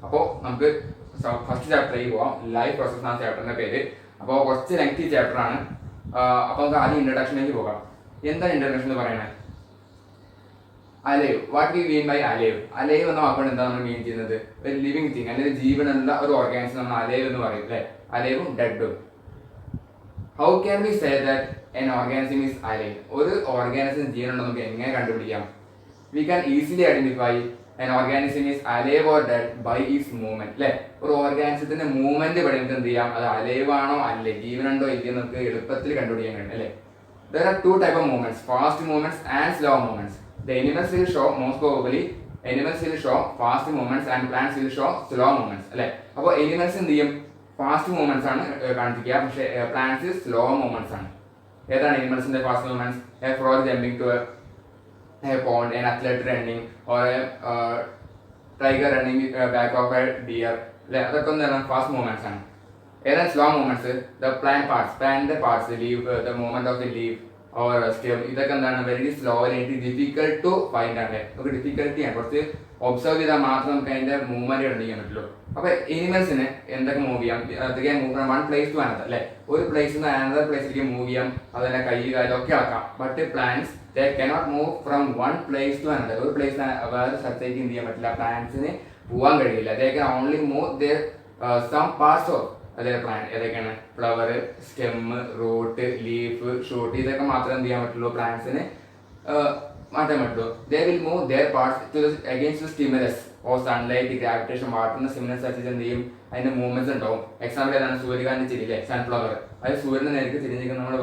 അപ്പോൾ നമുക്ക് ഫസ്റ്റ് ചാപ്റ്ററിലേക്ക് പോവാം. ലൈഫ് പ്രോസസ് എന്നാണ് ചാപ്റ്ററിന്റെ പേര്. അപ്പോൾ കുറച്ച് ലെങ്തി ചാപ്റ്റർ ആണ്. അപ്പോൾ നമുക്ക് ആദ്യം ഇൻട്രഡക്ഷനിലേക്ക് പോകാം. എന്താണ് ഇൻട്രഡക്ഷൻ എന്ന് പറയുന്നത്? Alive, what we mean by alive. Alive എന്ന വാക്കുകൊണ്ട് എന്താണ് നമ്മൾ മീൻ ചെയ്യുന്നത്? ഒരു ലിവിങ് തിങ് അല്ലെങ്കിൽ ജീവനുള്ള ഒരു ഓർഗാനിസം നമ്മൾ അലൈവ് എന്ന് പറയും അല്ലേ? അലൈവും ഡെഡും. How can we say that an organism is alive? ഒരു ഓർഗാനിസം ജീവനുണ്ടോ നമുക്ക് എങ്ങനെ കണ്ടുപിടിക്കാം? We can easily identify an organism is alive or dead by its movement. അല്ലെ, ഒരു ഓർഗാനിസത്തിന്റെ മൂവ്മെന്റ് പഠിച്ചിട്ട് എന്ത് ചെയ്യാം, അത് അലൈവ് ആണോ അല്ലേ ജീവനുണ്ടോ ഇല്ലെന്ന് നമുക്ക് എളുപ്പത്തിൽ കണ്ടുപിടിക്കാൻ കഴിയും അല്ലേ. There are two type of movements, fast movements and slow movements. The animals will show most probably animals will show fast movements and plants will show slow movements അല്ലേ. അപ്പോൾ animals എന്ത് ചെയ്യും, ഫാസ്റ്റ് മൂവ്മെന്റ്സ് ആണ് കാണിക്കുക, പക്ഷേ plants slow movements ആണ്. ഏതാണ് animalsന്റെ fast movements? A frog jumping to a pond, an athlete running, or a tiger running back of a deer. അതൊക്കെ എന്താണ് ഫാസ്റ്റ് മൂവ്മെന്റ്സ് ആണ്. ഏതാണ് slow movements? The plant parts leave, the movement of the leave or stem, ഇതൊക്കെ എന്താണ് very slow ആയിട്ട് difficult to find ആണ്. നമുക്ക് ഡിഫിക്കൽട്ടിയാണ്, കുറച്ച് ഒബ്സർവ് ചെയ്താൽ മാത്രം നമുക്ക് അതിന്റെ മൂവ്മെന്റ് കണ്ടുപിടിക്കാൻ പറ്റുള്ളൂ. അപ്പൊ എനിമൽസിന് എന്തൊക്കെ മൂവ് ചെയ്യാം? അതൊക്കെ move from one place to another അല്ലെ, ഒരു പ്ലേസിൽ നിന്ന് അനദർ പ്ലേസിലേക്ക് മൂവ് ചെയ്യാം, അതിന്റെ കൈ കാലൊക്കെ ആക്കാം. But plants they cannot move from one place to another. ഒരു പ്ലേസ് വേറെ സ്ഥലത്തേക്ക് എന്ത് ചെയ്യാൻ പറ്റില്ല, പ്ലാന്റ്സിന് പോകാൻ കഴിയില്ല. they can only move their some parts of their plant. ഏതൊക്കെയാണ്? Flower, stem, root, leaf, shoot, ഇതൊക്കെ മാത്രമേ എന്ത് ചെയ്യാൻ പറ്റുള്ളൂ, പ്ലാന്റ്സിന് മാറ്റാൻ പറ്റുള്ളൂ. they will move their parts to against the stimulus or sunlight, gravitation, വാട്ടറിന്റെ സ്റ്റിമുലസ് അനുസരിച്ച് എന്ത് ചെയ്യും, അതിന്റെ മൂവ്മെന്റ്സ് ഉണ്ടാവും. എക്സാമ്പിൾ ഏതാണ്? സൂര്യകാന്തി ചെടിയില്ലേ, സൺഫ്ലവർ, അത് സൂര്യനെ നേരിട്ട് തിരിഞ്ഞിരിക്കുന്ന നമ്മൾ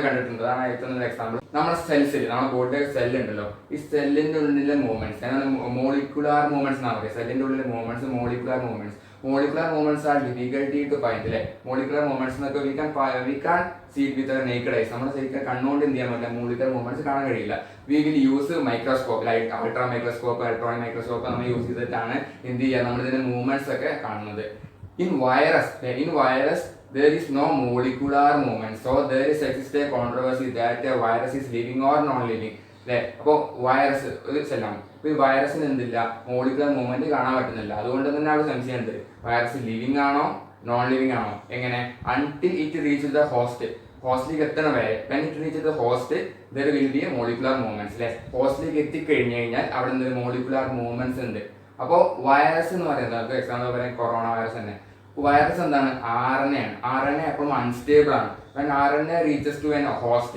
കണ്ടിട്ടുണ്ട്. അതാണ് ഏറ്റവും നല്ല എക്സാമ്പിൾ. നമ്മുടെ സെൽസിൽ, നമ്മുടെ ബോഡിയുടെ സെല്ല് ഉണ്ടല്ലോ, ഈ സെല്ലിന്റെ ഉള്ളിലെ മൂവ്മെന്റ്സ് അതാണ് മോളിക്കുലാർ മൂവ്മെന്റ്സ് എന്നാണ് പറയുക. സെല്ലിന്റെ ഉള്ളിലെ movements molecular movements. Molecular movements are difficulty to find അല്ലേ. മോളിക്കുലാർ മൂവ്മെന്റ്സ് എന്നൊക്കെ we can see it with naked eyes. നമ്മുടെ ശരിക്കും കണ്ണുകൊണ്ട് എന്ത് ചെയ്യാൻ പറ്റില്ല, മോളിക്കുലാർ മൂവ്മെന്റ്സ് കാണാൻ കഴിയില്ല. We will use microscope, light ultra microscope, electronic microscope നമ്മൾ യൂസ് ചെയ്തിട്ടാണ് എന്ത് ചെയ്യുക, നമ്മൾ ഇതിന്റെ മൂവ്മെന്റ്സ് ഒക്കെ കാണുന്നത്. In virus there is no molecular movement, so there is exist a controversy that a virus is living or non-living അല്ലേ. അപ്പോൾ വൈറസ് ഒരു സെല്ലാണ്, അപ്പോൾ ഈ വൈറസിന് എന്തില്ല, മോളിക്കുലർ മൂവ്മെന്റ് കാണാൻ പറ്റുന്നില്ല. അതുകൊണ്ട് തന്നെ അവിടെ സംശയമുണ്ട്, വൈറസ് ലിവിങ് ആണോ നോൺ ലിവിങ് ആണോ. എങ്ങനെ? until it reaches the host, ഹോസ്റ്റിലേക്ക് എത്തണ വരെ. when it reaches the host there will be a molecular movements അല്ലേ. ഹോസ്റ്റിലേക്ക് എത്തിക്കഴിഞ്ഞു കഴിഞ്ഞാൽ അവിടെ എന്തൊരു മോളിക്കുലാർ മൂവ്മെന്റ്സ് ഉണ്ട്. അപ്പോൾ വൈറസ് എന്ന് പറയുന്നത്, നമുക്ക് എക്സാമ്പിൾ പറയാം കൊറോണ വൈറസ് തന്നെ. വൈറസ് എന്താണ്? RNA ആണ്. RNA എപ്പോഴും അൺസ്റ്റേബിൾ ആണ്. when RNA reaches to an host,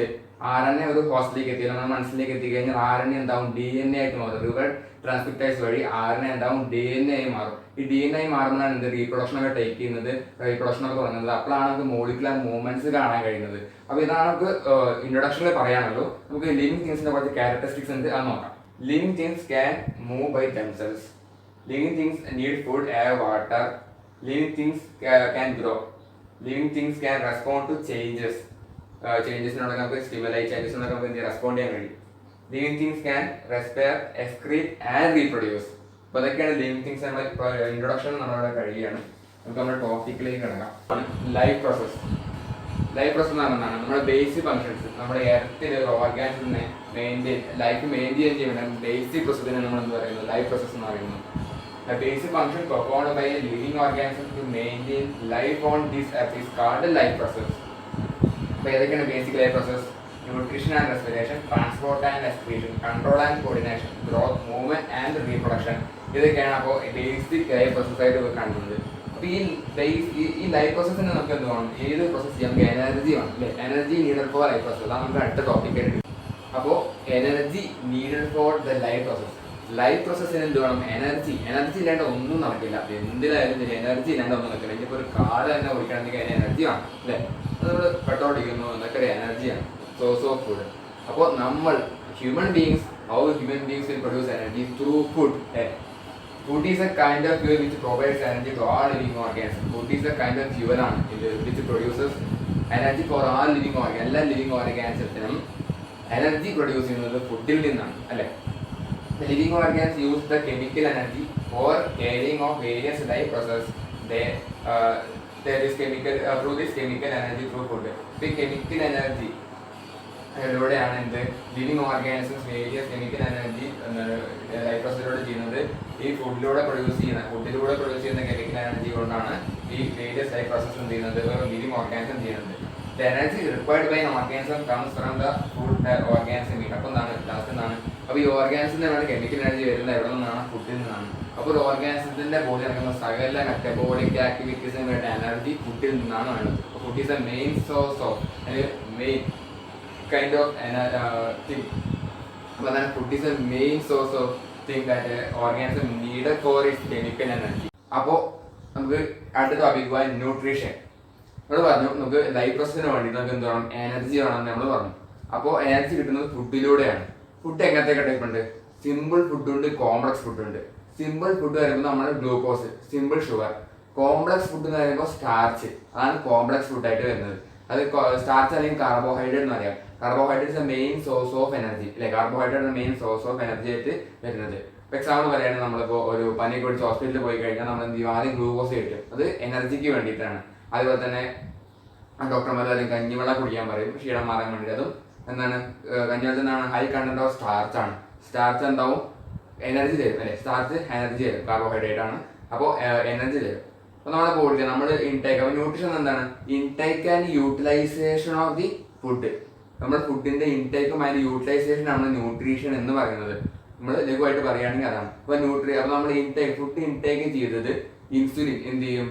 RNA ഒരു ഹോസ്റ്റിലേക്ക് എത്തി, നമ്മൾ മനസ്സിലേക്ക് എത്തിക്കഴിഞ്ഞാൽ RNA എന്താവും, DNA ആയിട്ട് മാറും. റിവേർട്ട് ട്രാൻസ്ക്രിപ്റ്റേസ് വഴി RNA എന്താവും, DNA ആയി മാറും. ഈ DNA ആയി മാറുമ്പോഴാണ് എന്ത്, റീപ്രൊഡക്ഷൻ ഒക്കെ ടേക്ക് ചെയ്യുന്നത്, റീപ്രൊഡക്ഷൻ ഒക്കെ തുടങ്ങുന്നത്. അപ്പോഴാണ് നമുക്ക് മോളിക്കുലർ മൂവ്മെന്റ്സ് കാണാൻ കഴിയുന്നത്. അപ്പോൾ ഇതാണ് നമുക്ക് ഇൻട്രൊഡക്ഷനിൽ പറയാനുള്ളൂ. നമുക്ക് ലിവിങ് തിങ്സിന്റെ കുറച്ച് ക്യാരക്ടറിസ്റ്റിക്സ് ഉണ്ട്, അത് നോക്കാം. Living things can move by themselves. Living things need food, air, water. Living things can grow. Living things can respond to changes. ചേഞ്ചസിനോടൊക്കെ നമുക്ക് സ്റ്റിമുലൈ, ചേഞ്ചസിനോടൊക്കെ നമുക്ക് റെസ്പോണ്ട് ചെയ്യാൻ കഴിയും. Living things can respire, excrete and reproduce. അപ്പോൾ അതൊക്കെയാണ് living things. നമ്മൾ introduction നമ്മളിവിടെ കഴിയുകയാണ്. നമുക്ക് നമ്മുടെ ടോപ്പിക്കിലേക്ക് കിടക്കാം. Life process. ലൈഫ് പ്രോസസ് എന്ന് പറഞ്ഞാൽ നമ്മുടെ ബേസിക് ഫങ്ഷൻസ്, നമ്മുടെ എർത്തിൽ ഓർഗാനിസത്തിനെ ലൈഫ് മെയിൻറ്റെയിൻ ചെയ്യുന്ന ബേസിക് പ്രോസസ്സിനെ നമ്മൾ എന്ത് പറയുന്നത്, ലൈഫ് പ്രോസസ് എന്ന് പറയുന്നത്. A basic function performed by a living organism to maintain life on this earth is called a life process. അപ്പോൾ ഏതൊക്കെയാണ് basic life process? Nutrition and respiration, transport and excretion, control and coordination, growth, movement and reproduction. ഇതൊക്കെയാണ് അപ്പോൾ basic life process ആയിട്ട് കാണുന്നത്. അപ്പോൾ ഈ life പ്രോസസ്സിന് നമുക്ക് എന്ത് വേണം, ഏത് പ്രോസസ് ചെയ്യാം, നമുക്ക് എനർജി വേണം അല്ലേ. Energy needed for life process, അതാണ് നമുക്ക് അടുത്ത ടോപ്പിക് ആയിട്ട്. അപ്പോൾ energy needed for the life process. Life പ്രോസസ്സിന് എന്ത് വേണം? എനർജി. എനർജി ഇല്ലാണ്ട് ഒന്നും നടക്കില്ല. എന്തിനായാലും ശരി, എനർജി ഇല്ലാണ്ട് ഒന്നും നടക്കില്ല. ഇനിയിപ്പോൾ ഒരു കാർ തന്നെ ഓടിക്കണമെങ്കിൽ അതിന് എനർജി വേണം അല്ലേ. അത് നമ്മൾ പെട്രോൾ അടിക്കുന്നു, എന്നൊക്കെ ഒരു എനർജിയാണ്, സോഴ്സ് ഓഫ് ഫുഡ്. അപ്പോൾ നമ്മൾ human beings, how human beings will produce energy through food. Food is a kind of fuel which provides energy to all living organism. Food is a kind of fuel ആണ് ഇത് which produces energy for all living organism. എല്ലാ living ഓർഗാനിസത്തിനും energy produce ചെയ്യുന്നത് ഫുഡിൽ നിന്നാണ് അല്ലേ. The living organisms use the chemical energy for carrying of various life processes. There is chemical through this chemical energy through food. The chemical energy ഇതിലൂടെയാണ് എന്ത്, living organisms various chemical energy life പ്രോസസ്സിലൂടെ ചെയ്യുന്നത്. ഈ ഫുഡിലൂടെ produce ചെയ്യുന്ന chemical energy കൊണ്ടാണ് ഈ various life process എന്ത് ചെയ്യുന്നത്, ലിവിങ് ഓർഗാനിസം ചെയ്യുന്നത്. The energy required by an organism comes from the food that organism eat. അപ്പോൾ ലാസ്റ്റ് എന്താണ്, അപ്പോൾ ഈ ഓർഗാനിസത്തിനാണ് കെമിക്കൽ എനർജി വരുന്നത് എവിടെ നിന്നാണ്, ഫുഡിൽ നിന്നാണ്. അപ്പോൾ ഒരു ഓർഗാനിസത്തിന്റെ ബോഡി നടക്കുന്ന സകല മെറ്റബോളിക് ആക്ടിവിറ്റീസിന് വേണ്ട എനർജി ഫുഡിൽ നിന്നാണ് വേണ്ടത്. Food is A main source of main kind of thing. അപ്പോൾ അതാണ് food is A main source of thing that organism needed for it's chemical energy. അപ്പോൾ നമുക്ക് അടുത്ത ടോപ്പിക് പോയാൽ ന്യൂട്രീഷൻ. നമ്മൾ പറഞ്ഞു നമുക്ക് ലൈഫ് പ്രോസസ്സിന് വേണ്ടി നമുക്ക് എന്ത് വേണം, എനർജി വേണമെന്ന് നമ്മൾ പറഞ്ഞു. അപ്പോൾ എനർജി കിട്ടുന്നത് ഫുഡിലൂടെയാണ്. ഫുഡ് എങ്ങനത്തെ ടൈപ്പ് ഉണ്ട്, സിമ്പിൾ ഫുഡ് ഉണ്ട്, കോംപ്ലക്സ് ഫുഡ് ഉണ്ട്. സിമ്പിൾ ഫുഡ് വരുമ്പോൾ നമ്മൾ glucose, simple sugar. Complex food എന്ന് പറയുമ്പോൾ സ്റ്റാർച്ച്, അതാണ് കോംപ്ലക്സ് ഫുഡായിട്ട് വരുന്നത്. അത് സ്റ്റാർച്ച് അല്ലെങ്കിൽ കാർബോഹൈഡ്രേറ്റ് എന്ന് പറയാം. Carbohydrates main source of energy അല്ലെ, carbohydrate main source of energy ആയിട്ട് വരുന്നത്. ഇപ്പോൾ എക്സാമ്പിൾ പറയുകയാണെങ്കിൽ നമ്മളിപ്പോൾ ഒരു പനി പിടിച്ച് ഹോസ്പിറ്റലിൽ പോയി കഴിഞ്ഞാൽ നമ്മൾ എന്ത് ചെയ്യും, ആദ്യം ഗ്ലൂക്കോസ് കിട്ടും. അത് എനർജിക്ക് വേണ്ടിയിട്ടാണ്. അതുപോലെ തന്നെ ഡോക്ടർമാർ അല്ലെങ്കിൽ കഞ്ഞിവെള്ളം കുടിക്കാൻ പറയും ക്ഷീണം മാറാൻ വേണ്ടി. അതും എന്താണ്, കഞ്ഞിവെള്ളത്തിൽ നിന്നാണ് ഹൈ കണ്ടന്റ് ഓഫ് സ്റ്റാർച്ച് ആണ്. സ്റ്റാർച്ച് എന്താവും, എനർജി തരും അല്ലെ, സ്റ്റാർച്ച് എനർജി തരും, കാർബോഹൈഡ്രേറ്റ് ആണ്. അപ്പോൾ എനർജി തരും. അപ്പോൾ നമ്മുടെ ബോഡിയിൽ നമ്മൾ ഇൻടേക്ക്, അപ്പോൾ ന്യൂട്രീഷൻ എന്താണ്, intake and utilization of the food. നമ്മുടെ ഫുഡിന്റെ ഇൻടേക്കും അതിന്റെ യൂട്ടിലൈസേഷൻ ആണ് ന്യൂട്രീഷൻ എന്ന് പറയുന്നത്. നമ്മൾ ലഘുവായിട്ട് പറയുകയാണെങ്കിൽ അതാണ്. അപ്പോൾ അപ്പോൾ നമ്മൾ ഫുഡ് ഇൻടേക്ക് ചെയ്തത് ഇൻസുലിൻ എന്ത് ചെയ്യും,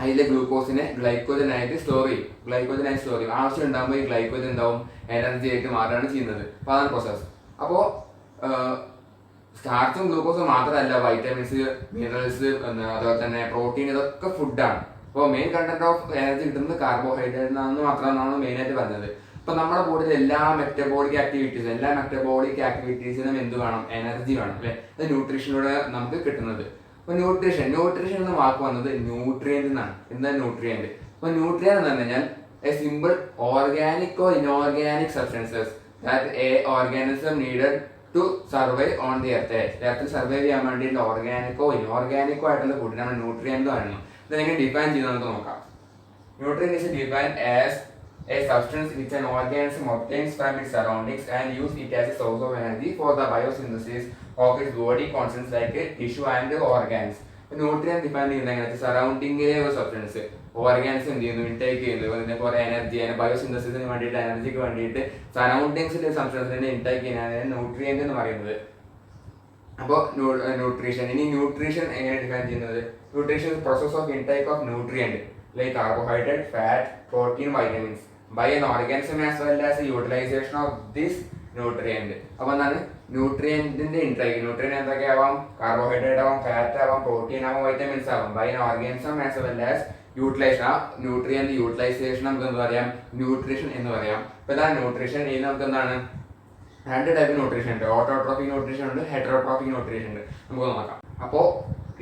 അതിലെ ഗ്ലൂക്കോസിനെ ഗ്ലൈക്കോജനായിട്ട് സ്റ്റോർ ചെയ്യും. ആവശ്യം ഉണ്ടാകുമ്പോൾ ഈ ഗ്ലൈക്കോജൻ എന്താവും, എനർജി ആയിട്ട് മാറുകയാണ് ചെയ്യുന്നത്. അപ്പോൾ അതാണ് പ്രോസസ്. അപ്പോൾ സ്റ്റാർച്ചും ഗ്ലൂക്കോസും മാത്രമല്ല, വൈറ്റമിൻസ്, മിനറൽസ്, അതുപോലെ തന്നെ പ്രോട്ടീൻ, ഇതൊക്കെ ഫുഡാണ്. അപ്പോൾ മെയിൻ കണ്ടന്റ് ഓഫ് എനർജി കിട്ടുന്നത് കാർബോഹൈഡ്രേറ്റ് ആണെന്ന് മാത്രമാണ് മെയിനായിട്ട് പറഞ്ഞത്. അപ്പോൾ നമ്മുടെ ബോഡിയിൽ എല്ലാ മെറ്റബോളിക് ആക്ടിവിറ്റീസിനും എന്ത് വേണം, എനർജി വേണം അല്ലേ. അത് ന്യൂട്രീഷനിലൂടെ നമുക്ക് കിട്ടുന്നത്. അപ്പോൾ ന്യൂട്രീഷൻ എന്ന വാക്ക് വന്നത് ന്യൂട്രിയൻ്റ് എന്നാണ്. എന്താ ന്യൂട്രിയൻ്റ്? അപ്പോൾ ന്യൂട്രിയൻ എന്ന് പറഞ്ഞു കഴിഞ്ഞാൽ a simple organic or inorganic substances that a organism needed to survive on the earth. എർത്തിൽ സർവൈവ് ചെയ്യാൻ വേണ്ടിയിട്ട് ഓർഗാനിക്കോ ഇനോർഗാനിക്കോ ആയിട്ടുള്ള ഫുഡിനാണ് ന്യൂട്രിയൻ്റ് പറയുന്നത്. ഇതെങ്ങനെ ഡിഫൈൻ ചെയ്യുന്നത് നമുക്ക് നോക്കാം. Nutrient is defined as a substance which an organism obtains from its surroundings and use it as a source of energy for the biosynthesis of its body constants like tissue and organs. Nutrient define ചെയ്യുന്നത് എങ്ങനെ, സറൗണ്ടിങ്ങിലെ ഒരു substance organism എന്ത് ചെയ്യുന്നു, intake ചെയ്യുന്നു for energy, അതിന് ബയോസിന്തസിന് വേണ്ടിയിട്ട്, എനർജിക്ക് വേണ്ടിയിട്ട് സറൗണ്ടിങ്സിലെ സബ്സ്റ്റൻസിനെ intake ചെയ്യാനാണ് ന്യൂട്രിയൻ്റ് എന്ന് പറയുന്നത്. അപ്പോൾ ന്യൂട്രീഷൻ. ഇനി ന്യൂട്രീഷൻ എങ്ങനെ ഡിഫൈൻ ചെയ്യുന്നത്, nutrition process of intake of nutrient like carbohydrate, fat, protein, vitamins by an organism as well as the utilization of this nutrient. അപ്പോൾ എന്താണ് ന്യൂട്രിയൻറ്റിന്റെ ഇൻടേക്ക്, ന്യൂട്രിയൻ എന്തൊക്കെ ആവാം, കാർബോഹൈഡ്രേറ്റ് ആവാം, ഫാറ്റ് ആവാം, പ്രോട്ടീൻ ആവാം, വൈറ്റമിൻസ് ആവാം, by an organism as well as utilization. ആ nutrient utilization നമുക്ക് എന്ത് പറയാം, ന്യൂട്രീഷൻ എന്ന് പറയാം. അപ്പോൾ ഇതാണ് ന്യൂട്രീഷൻ. ഇനി നമുക്ക് എന്താണ്, രണ്ട് ടൈപ്പ് ന്യൂട്രീഷൻ ഉണ്ട്, ഓട്ടോട്രോഫിക് ന്യൂട്രീഷൻ ഉണ്ട്, ഹെറ്ററോട്രോഫിക് ന്യൂട്രീഷൻ ഉണ്ട്. നമുക്ക് നോക്കാം. അപ്പോൾ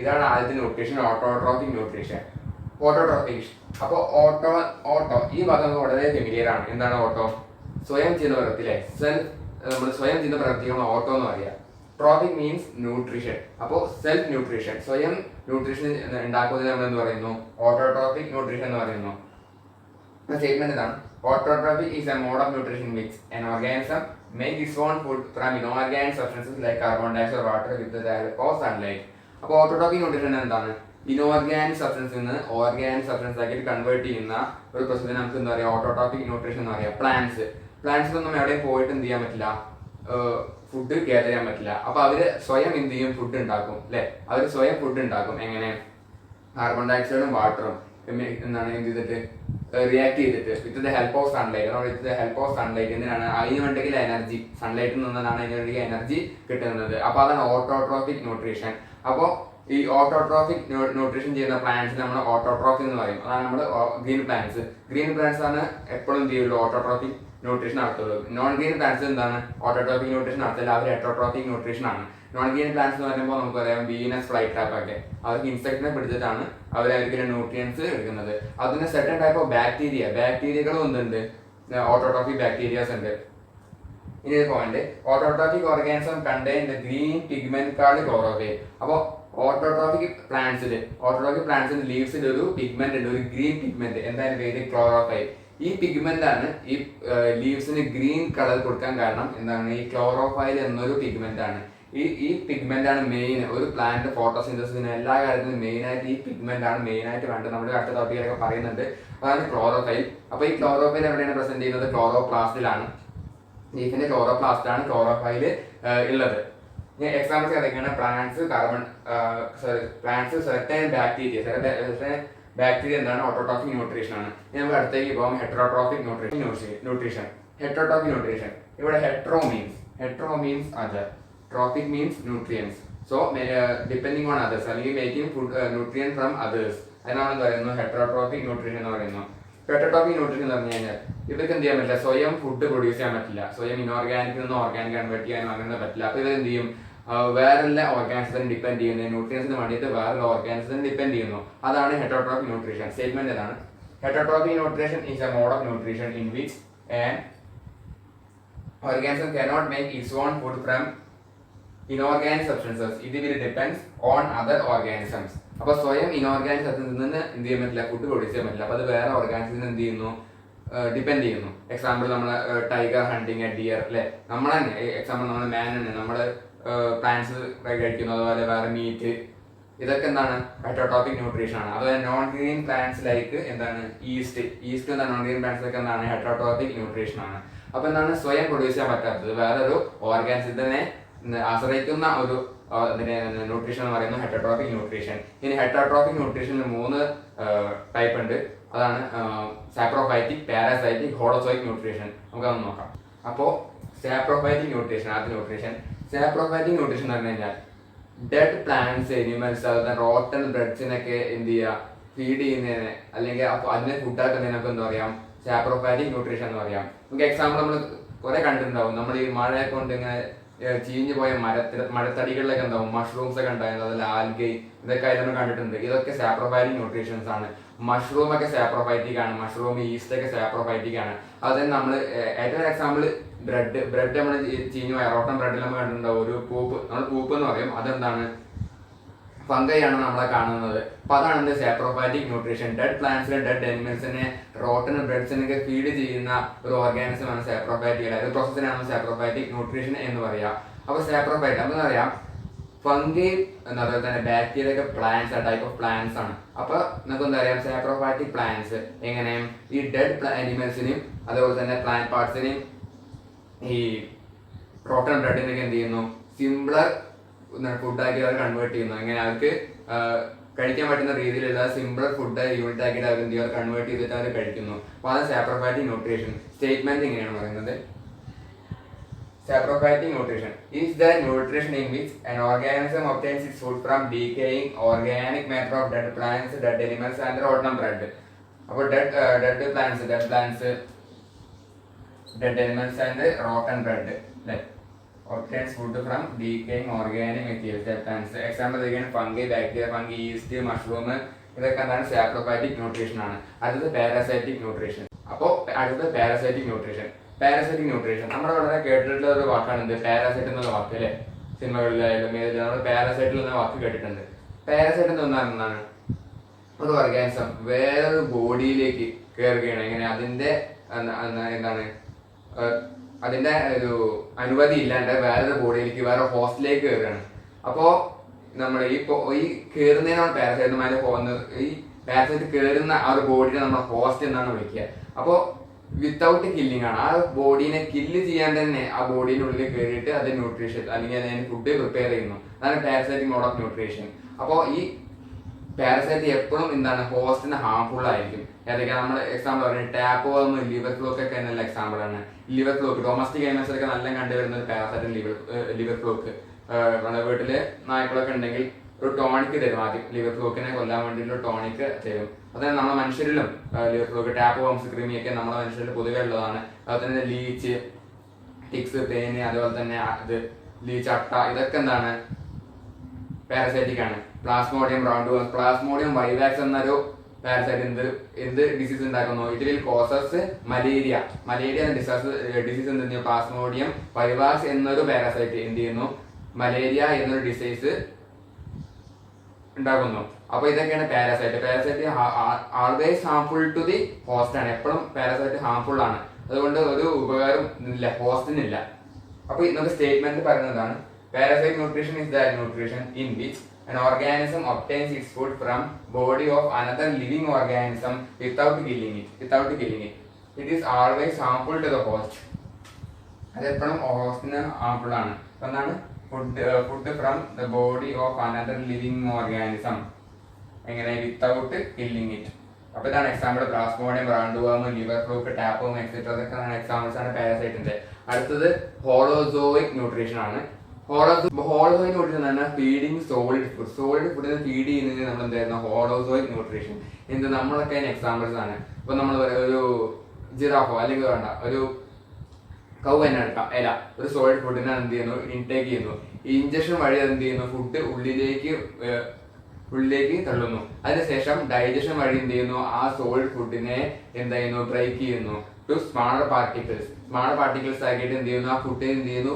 ഇതാണ് ആദ്യത്തെ ന്യൂട്രീഷൻ, ഓട്ടോട്രോഫിക് ന്യൂട്രീഷൻ. ഓട്ടോട്രോഫിക്. അപ്പോൾ ഓട്ടോ ഈ ഭാഗം വളരെ ഫെമിലിയർ ആണ്. എന്താണ് ഓട്ടോ? സ്വയം ചെയ്യുന്ന പ്രവൃത്തി, നമ്മൾ സ്വയം ചെയ്യുന്ന പ്രവൃത്തിയാണ് ഓട്ടോ എന്ന് പറയുക. Trophic means nutrition. അപ്പോൾ സെൽഫ് ന്യൂട്രീഷൻ, സ്വയം ന്യൂട്രീഷൻ ഉണ്ടാക്കുന്നത് നമ്മൾ എന്ത് പറയുന്നു, ഓട്ടോട്രോഫിക് ന്യൂട്രീഷൻ എന്ന് പറയുന്നു. സ്റ്റേറ്റ്മെന്റ് ഇതാണ്, autotrophic is a mode of nutrition which an organism make its own food from inorganic substances like carbon dioxide or water with the help of sunlight. അപ്പോൾ autotrophic nutrition എന്താണ്, inorganic സബ്സ്റ്റൻസിൽ നിന്ന് organic substance ആക്കി convert ചെയ്യുന്ന ഒരു പ്രോസസ്സിനെ നമുക്ക് എന്താ പറയുക, autotrophic nutrition എന്ന് പറയാം. പ്ലാന്റ്സിലൊന്നും എവിടെയും പോയിട്ട് എന്ത് ചെയ്യാൻ പറ്റില്ല, ഫുഡ് ഗ്യാദർ ചെയ്യാൻ പറ്റില്ല. അപ്പോൾ അവർ സ്വയം എന്ത് ചെയ്യും, ഫുഡ് ഉണ്ടാക്കും അല്ലേ. അവർ സ്വയം ഫുഡ് ഉണ്ടാക്കും. എങ്ങനെ, കാർബൺ ഡയോക്സൈഡും വാട്ടറും എന്താണ് എന്ത് ചെയ്തിട്ട് റിയാക്ട് ചെയ്തിട്ട് വിത്ത് the help of sunlight. With the help of sunlight എന്തിനാണ്, അതിന് വേണ്ടെങ്കിൽ എനർജി, സൺലൈറ്റിൽ നിന്നാണ് അതിന് വേണ്ടി എനർജി കിട്ടുന്നത്. അപ്പോൾ അതാണ് ഓട്ടോട്രോഫിക് ന്യൂട്രീഷൻ. അപ്പോൾ ഈ ഓട്ടോട്രോഫിക് ന്യൂട്രീഷൻ ചെയ്യുന്ന പ്ലാന്റ്സ് നമ്മൾ ഓട്ടോട്രോഫിക് എന്ന് പറയും. അതാണ് നമ്മൾ ഗ്രീൻ പ്ലാന്റ്സ് ആണ് എപ്പോഴും എന്ത് ചെയ്യുള്ളൂ, ഓട്ടോട്രോഫിക് ന്യൂട്രീഷൻ നടത്തുള്ളൂ. നോൺ ഗ്രീൻ പ്ലാന്റ്സ് എന്താണ്, ഓട്ടോട്രോഫിക് ന്യൂട്രീഷൻ നടത്തില്ല, അവർ ഹെറ്ററോട്രോഫിക് ന്യൂട്രീഷൻ ആണ്. നോൺ ഗ്രീൻ പ്ലാന്റ്സ് എന്ന് പറയുമ്പോൾ നമുക്കറിയാം വീനസ് ഫ്ലൈ ട്രാപ്പ് ഒക്കെ, അവർക്ക് ഇൻസെക്റ്റിനെ പിടിച്ചിട്ടാണ് അവരായിരിക്കും ന്യൂട്രിയൻസ് എടുക്കുന്നത്. അതിന് സെർട്ടൺ ടൈപ്പ് ഓഫ് ബാക്ടീരിയകളും എന്തുണ്ട്, ഓട്ടോട്രോഫിക് ബാക്ടീരിയാസ് ഉണ്ട്. ഇനി point, autotrophic organism contain the green pigment called chlorophyll. അപ്പോൾ ഓട്ടോട്രോഫിക് പ്ലാന്റ്സിന്റെ ലീവ്സിൽ ഒരു പിഗ്മെന്റ് ഉണ്ട്, ഒരു ഗ്രീൻ പിഗ്മെന്റ്. എന്തായാലും പേര് ക്ലോറോഫൈൽ. ഈ പിഗ്മെന്റ് ആണ് ഈ ലീവ്സിന് ഗ്രീൻ കളർ കൊടുക്കാൻ കാരണം. എന്താണ്, ഈ ക്ലോറോഫൈൽ എന്നൊരു പിഗ്മെന്റ് ആണ്. ഈ പിഗ്മെന്റ് ആണ് മെയിൻ ഒരു പ്ലാന്റ് ഫോട്ടോസിന്തസിന് എല്ലാ കാര്യത്തിലും മെയിൻ ആയിട്ട് ഈ പിഗ്മെന്റ് ആണ് മെയിൻ ആയിട്ട് വേണ്ടത്. നമ്മുടെ അടുത്ത ടോപ്പിക്കിലൊക്കെ പറയുന്നുണ്ട്. അതാണ് ക്ലോറോഫൈൽ. അപ്പോൾ ഈ ക്ലോറോഫൈൽ എവിടെയാണ് പ്രസന്റ് ചെയ്യുന്നത്? ക്ലോറോപ്ലാസ്റ്റിലാണ്. ലീഫിന്റെ ക്ലോറോപ്ലാസ്റ്റാണ് ക്ലോറോഫൈൽ ഉള്ളത്. എക്സാമ്പിൾസ് ഏതൊക്കെയാണ്? പ്ലാന്റ്സ് സെർട്ടൈൻ ബാക്ടീരിയ എന്താണ്? ഓട്ടോട്രോഫിക് ന്യൂട്രീഷൻ ആണ്. ഇനി നമുക്ക് അടുത്തേക്ക് പോകാം. Heterotrophic nutrition. Heterotrophic nutrition. ഇവിടെ hetero means other, trophic means nutrients. So depending on others, അല്ലെങ്കിൽ making food nutrient from others, അതിനാണ് പറയുന്നത് ഹെറ്ററോട്രോഫിക് ന്യൂട്രീഷൻ എന്ന് പറയുന്നത്. ഹെറ്ററോട്രോഫിക് ന്യൂട്രീഷൻ എന്ന് പറഞ്ഞു കഴിഞ്ഞാൽ ഇവർക്ക് എന്ത് ചെയ്യാൻ പറ്റില്ല, സ്വയം ഫുഡ് പ്രൊഡ്യൂസ് ചെയ്യാൻ പറ്റില്ല, സ്വയം ഇനോർഗാനിക്കിൽ നിന്ന് ഓർഗാനിക് കൺവേർട്ട് ചെയ്യാനും അങ്ങനെ പറ്റില്ല. അപ്പോൾ ഇവർ എന്ത് ചെയ്യും? വേറെല്ലാം ഓർഗാനിസത്തിന് ഡിപ്പെൻഡ് ചെയ്യുന്നത്, ന്യൂട്രിയൻസിന് വേണ്ടിയിട്ട് വേറെ ഓർഗാനിസത്തിന് ഡിപ്പെൻഡ് ചെയ്യുന്നു. അതാണ് ഹെറ്ററോട്രോഫിക് ന്യൂട്രീഷൻ. സ്റ്റേറ്റ്മെന്റ് ഏതാണ്? Heterotrophic nutrition is a mode of nutrition in which an organism cannot make its own food from inorganic substances. It will depends on other organisms. അപ്പോൾ സ്വയം ഇനോർഗാനിക് സബ്സ്റ്റൻസിൽ നിന്ന് എന്ത് ചെയ്യാൻ പറ്റില്ല, ഫുഡ് പ്രൊഡ്യൂസ് ചെയ്യാൻ പറ്റില്ല. അപ്പോൾ അത് വേറെ ഓർഗാനിസത്തിന് എന്ത് ചെയ്യുന്നു? ഡിപ്പെൻഡ് ചെയ്യുന്നു. എക്സാമ്പിൾ നമ്മൾ ടൈഗർ ഹണ്ടിങ് ഡിയർ അല്ലെ, നമ്മൾ തന്നെ എക്സാമ്പിൾ നമ്മൾ മാൻ തന്നെ, നമ്മൾ പ്ലാന്റ്സ് കഴിക്കുന്നു, അതുപോലെ വേറെ മീറ്റ്, ഇതൊക്കെ എന്താണ്? ഹെറ്ററോട്രോഫിക് ന്യൂട്രീഷൻ ആണ്. അതുപോലെ നോൺ ഗ്രീൻ പ്ലാന്റ്സ് ലൈക്ക് എന്താണ്? ഈസ്റ്റ് എന്താണ്? നോൺ ഗ്രീൻ പ്ലാന്റ്സിലൊക്കെ എന്താണ്? ഹെറ്ററോട്രോഫിക് ന്യൂട്രീഷൻ ആണ്. അപ്പൊ എന്താണ്? സ്വയം പ്രൊഡ്യൂസ് ചെയ്യാൻ പറ്റാത്തത്, വേറൊരു ഓർഗാനിസത്തിനെ ആശ്രയിക്കുന്ന ഒരു ന്യൂട്രീഷൻ എന്ന് പറയുന്നത് ഹെറ്ററോട്രോഫിക് ന്യൂട്രീഷൻ. ഇനി ഹെറ്ററോട്രോഫിക് ന്യൂട്രീഷനിൽ 3 ടൈപ്പ് ഉണ്ട്. അതാണ് സാപ്രോഫൈറ്റിക്, പാരാസൈറ്റിക്, ഹോളോസോയിക് ന്യൂട്രീഷൻ. നമുക്കതൊന്ന് നോക്കാം. അപ്പോൾ സാപ്രോഫൈറ്റിക് ന്യൂട്രീഷൻ, ആദ്യ ന്യൂട്രീഷൻ. സാപ്രോഫൈറ്റിക് ന്യൂട്രീഷൻ എന്ന് പറഞ്ഞു കഴിഞ്ഞാൽ ഡെഡ് പ്ലാന്റ്സ്, എനിമൽസ്, അതുപോലെ റോട്ടൺ ബ്രെഡ്സിനൊക്കെ എന്ത് ചെയ്യുക? ഫീഡ് ചെയ്യുന്നതിന് അല്ലെങ്കിൽ അതിനെ ഫുഡാക്കുന്നതിന് നമുക്ക് എന്താ പറയാം? സാപ്രോഫൈറ്റിക് ന്യൂട്രീഷൻ എന്ന് പറയാം. നമുക്ക് എക്സാമ്പിൾ നമ്മൾ കുറെ കണ്ടിട്ടുണ്ടാവും. നമ്മൾ ഈ മഴയെ കൊണ്ട് ഇങ്ങനെ ചീഞ്ഞു പോയ മരത്തടികളിലൊക്കെ ഉണ്ടാവും മഷ്റൂംസ് ഒക്കെ ഉണ്ടായിരുന്നു, അതിൽ ആൽഗൈ, ഇതൊക്കെ അതിൽ നമ്മൾ കണ്ടിട്ടുണ്ട്. ഇതൊക്കെ സാപ്രോഫൈറ്റിക് ന്യൂട്രീഷൻസ് ആണ്. മഷ്റൂം ഒക്കെ സാപ്രോഫൈറ്റിക് ആണ്, മഷ്റൂം, ഈസ്റ്റ് ഒക്കെ സാപ്രോഫൈറ്റിക് ആണ്. അത് നമ്മൾ ഏറ്റവും എക്സാമ്പിൾ ബ്രെഡ് നമ്മൾ ചീഞ്ഞു പോയ റോട്ടൺ ബ്രെഡിൽ നമ്മൾ കണ്ടിട്ടുണ്ടാവും ഒരു നമ്മൾ പൂപ്പ് എന്ന് പറയും. അതെന്താണ്? ഫംഗൈ ആണ് നമ്മളെ കാണുന്നത്. അപ്പൊ അതാണ് എന്ത്? Saprophytic nutrition. ഡെഡ് പ്ലാന്റ്സിനെ, ഡെഡ് അനിമൽസിനെ, റോട്ടൺ ബ്രെഡ്സിനൊക്കെ ഫീഡ് ചെയ്യുന്ന ഒരു ഓർഗാനിസം ആണ് സാപ്രോഫൈറ്റിക്. ഒരു പ്രോസസ്സിനാണ് സാപ്രോഫൈറ്റിക് ന്യൂട്രീഷൻ എന്ന് പറയാം. അപ്പൊ സാപ്രോഫൈറ്റ് നമുക്ക് അറിയാം, ഫംഗൈ അതുപോലെ തന്നെ ബാക്ടീരിയ ഒക്കെ പ്ലാന്റ്സ്, ടൈപ്പ് ഓഫ് പ്ലാന്റ്സ് ആണ്. അപ്പൊ നമുക്ക് എന്താ പറയാം? സാപ്രോഫൈറ്റിക് പ്ലാന്റ്സ് എങ്ങനെ? ഈ ഡെഡ് അനിമൽസിനെയും അതുപോലെ തന്നെ പ്ലാന്റ് പാർട്സിനെയും ഈ റോട്ടൺ ബ്രെഡിനൊക്കെ എന്ത് ചെയ്യുന്നു? സിംപ്ലർ ഫുഡാക്കി അവർ കൺവേർട്ട് ചെയ്യുന്നു. അങ്ങനെ അവർക്ക് കഴിക്കാൻ പറ്റുന്ന രീതിയിലുള്ള സിംപിളർ ഫുഡ് യൂണിറ്റ് ആക്കിയിട്ട് അവർ എന്ത് ചെയ്യുക? കൺവേർട്ട് ചെയ്തിട്ട് അവർ കഴിക്കുന്നു. അപ്പോൾ അത് സാപ്രോഫൈറ്റിക് ന്യൂട്രീഷൻ. സ്റ്റേറ്റ്മെന്റ് ഇങ്ങനെയാണ് പറയുന്നത്. Saprophytic nutrition is the nutrition in which an organism obtains its food from decaying organic matter of dead plants, dead animals and rotten bread. അപ്പോൾ dead plants, dead animals and rotten bread obtains food from decaying organic materials, dead plants. Example again fungi, bacteria, fungi, yeast, mushroom, ഇതൊക്കെ എന്താണ്? Saprophytic nutrition ആണ്. അടുത്തത് parasitic nutrition. അപ്പോൾ അടുത്തത് parasitic nutrition. Parasitic nutrition നമ്മുടെ വളരെ കേട്ടിട്ടുള്ള ഒരു വാക്കാണ് എന്ത്? പാരാസൈറ്റ് എന്നുള്ള വാക്ക് അല്ലേ? സിനിമകളിലായാലും ഏതിലും നമ്മൾ പാരാസൈറ്റിൽ എന്ന വാക്ക് കേട്ടിട്ടുണ്ട്. പാരാസൈറ്റ് എന്ന് പറഞ്ഞാൽ എന്താണ്? ഒരു ഓർഗാനിസം വേറൊരു ബോഡിയിലേക്ക് കയറുകയാണ്. എങ്ങനെ? അതിന്റെ എന്താണ്? അതിന്റെ ഒരു അനുമതി ഇല്ലാണ്ട് വേറൊരു ബോഡിയിലേക്ക്, വേറെ ഹോസ്റ്റിലേക്ക് കയറുകയാണ്. അപ്പോ നമ്മൾ ഈ കയറുന്നതിനാണ് പാരാസൈറ്റുമാര് പോകുന്നത്. ഈ പാരസൈറ്റ് കയറുന്ന ആ ഒരു ബോഡിനെ നമ്മൾ ഹോസ്റ്റ് എന്നാണ് വിളിക്കുക. അപ്പോൾ വിത്തൗട്ട് കില്ലിംഗ് ആണ്. ആ ബോഡീനെ കില്ല് ചെയ്യാൻ തന്നെ ആ ബോഡീനുള്ളിൽ കയറിയിട്ട് അത് ന്യൂട്രീഷൻ അല്ലെങ്കിൽ അതിന് ഫുഡ് പ്രിപ്പയർ ചെയ്യുന്നു. അതാണ് പാരസൈറ്റിക് മോഡ് ഓഫ് ന്യൂട്രീഷൻ. അപ്പോൾ ഈ പാരസൈറ്റ് എപ്പോഴും എന്താണ്? ഹോസ്റ്റിന് ഹാർംഫുൾ ആയിരിക്കും. ഏതൊക്കെ നമ്മൾ എക്സാമ്പിൾ പറയുന്നത്? ടാപ്പോ എന്ന് ലിവർ ഫ്ലോക്ക് ഒക്കെ നല്ല എക്സാമ്പിൾ ആണ്. ലിവർ ഫ്ലോക്ക് ഡൊമസ്റ്റിക് ആനിമൽസിലൊക്കെ നല്ല കണ്ടുവരുന്ന ഒരു പാരസൈറ്റ് ലിവർ ഫ്ലോക്ക്. നമ്മുടെ വീട്ടില് നായ്ക്കളൊക്കെ ഉണ്ടെങ്കിൽ ഒരു ടോണിക് തരും. ആദ്യം ലിവർ ഫ്ലോക്കിനെ കൊല്ലാൻ വേണ്ടിയിട്ട് ടോണിക് തരും. അതായത് നമ്മുടെ മനുഷ്യരിലും ലിവർ ഫ്ലോക്ക്, ടാപ്പ് വംസ് ക്രിമിയൊക്കെ നമ്മുടെ മനുഷ്യരിൽ പൊതുവെ ഉള്ളതാണ്. അതുപോലെ തന്നെ ലീച്ച്, ടിക്സ്, തേന്, അതുപോലെ തന്നെ ഇത് ലീച്ച്, അട്ട, ഇതൊക്കെ എന്താണ്? പാരസൈറ്റിക് ആണ്. പ്ലാസ്മോഡിയം പ്ലാസ്മോഡിയം വൈവാക്സ് എന്നൊരു പാരസൈറ്റ് എന്ത് ഡിസീസ് ഉണ്ടാക്കുന്നു? ഇറ്റ് വിൽ കോസസ് മലേറിയ എന്ന ഡിസീസ് എന്ത് ചെയ്യുന്നു? പ്ലാസ്മോഡിയം വൈവാക്സ് എന്നൊരു പാരസൈറ്റ് എന്ത് ചെയ്യുന്നു? മലേറിയ എന്നൊരു ഡിസീസ് ഉണ്ടാകുന്നു. അപ്പൊ ഇതൊക്കെയാണ് parasite. Parasite always harmful to the host ആണ്. എപ്പോഴും പാരസൈറ്റ് ഹാർംഫുൾ ആണ്. അതുകൊണ്ട് ഒരു ഉപകാരം ഇല്ല, ഹോസ്റ്റിനില്ല. അപ്പൊ ഇന്നത്തെ സ്റ്റേറ്റ്മെന്റ് പറയുന്നതാണ് Parasite nutrition is that nutrition in which an organism obtains its food from body of another living organism without killing it. It is always harmful to the host. അതെപ്പോഴും ഹോസ്റ്റിന് harmful ആണ്. എന്താണ് food from the body of another living organism, എങ്ങനെ without killing it. അപ്പൊ ഇതാണ് example plasmodium, roundworm, liver fluke, tapeworm etcetera. അതൊക്കെ examples ആണ് പാരസൈറ്റിന്റെ. അടുത്തത് ഹോളോസോയിക് ന്യൂട്രീഷൻ ആണ്. ഹോളോസോയിക് ന്യൂട്രീഷൻ എന്ന് പറഞ്ഞാൽ ഫീഡിങ് സോളിഡ് ഫുഡിന് ഫീഡ് ചെയ്യുന്നതിന് നമ്മൾ എന്തായിരുന്നു ഹോളോസോയിക് ന്യൂട്രീഷൻ. നമ്മളൊക്കെ അതിന് എക്സാമ്പിൾസ് ആണ്. ഇപ്പൊ നമ്മൾ ഒരു ജിറാഫോ അല്ലെങ്കിൽ വേണ്ട ഒരു കൗ തന്നെ എടുക്കാം, ഒരു സോളിഡ് ഫുഡിനെ എന്ത് ചെയ്യുന്നു, ഇൻടേക്ക് ചെയ്യുന്നു. ഈ ഇഞ്ചക്ഷൻ വഴി എന്ത് ചെയ്യുന്നു, ഫുഡ് ഉള്ളിലേക്ക് തള്ളുന്നു. അതിനുശേഷം ഡൈജഷൻ വഴി എന്ത് ചെയ്യുന്നു, ആ സോളിഡ് ഫുഡിനെ എന്ത് ചെയ്യുന്നു, ബ്രേക്ക് ചെയ്യുന്നു ടു സ്മാളർ പാർട്ടിക്കിൾസ് ആക്കിയിട്ട് എന്ത് ചെയ്യുന്നു, ആ ഫുഡിനെ എന്ത് ചെയ്യുന്നു,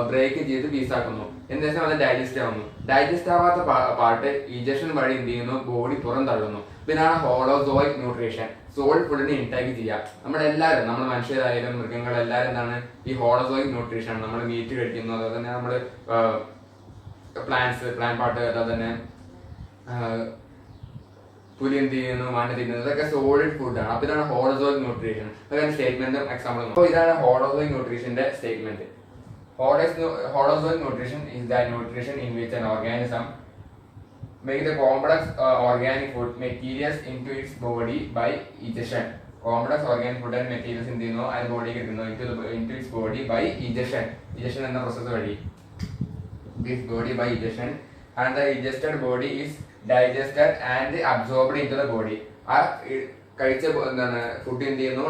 ബ്രേക്ക് ചെയ്ത് പീസാക്കുന്നു. ശേഷം അത് ഡൈജസ്റ്റ് ആവുന്നു. ഡൈജസ്റ്റ് ആവാത്ത പാർട്ട് ഇഞ്ചക്ഷൻ വഴി എന്ത് ചെയ്യുന്നു, ബോഡി പുറം തള്ളുന്നു. പിന്നാണ് ഹോളോസോയിക് ന്യൂട്രീഷൻ. സോളിഡ് ഫുഡിനെ ഇൻടേക്ക് ചെയ്യാം. നമ്മളെല്ലാവരും, നമ്മൾ മനുഷ്യരായാലും മൃഗങ്ങളെല്ലാവരും എന്താണ് ഈ ഹോളോസോയിക് ന്യൂട്രീഷൻ. നമ്മൾ മീറ്റ് കഴിക്കുന്നു, അതുപോലെ തന്നെ നമ്മൾ പ്ലാന്റ് പാർട്ട്, അതുപോലെ തന്നെ പുലി എന്ത് ചെയ്യുന്നു, മണ്ണ് തിന്നുന്നത്, ഇതൊക്കെ സോളിഡ് ഫുഡാണ്. അപ്പൊ ഇതാണ് ഹോളോസോയിക് ന്യൂട്രീഷൻ. അതാണ് സ്റ്റേറ്റ്മെന്റും എക്സാമ്പിളും. അപ്പോൾ ഇതാണ് ഹോളോസോയിക് ന്യൂട്രീഷന്റെ statement. Holozoic nutrition is the nutrition in which an organism make the complex organic food materials into its body by egestion. Complex organic food and materials in the body into its body by egestion. Egestion എന്ന process വഴി this body by egestion, and the digested body is digested and absorbed into the body. ആ കഴിച്ച food എന്ത് ചെയ്യുന്നു,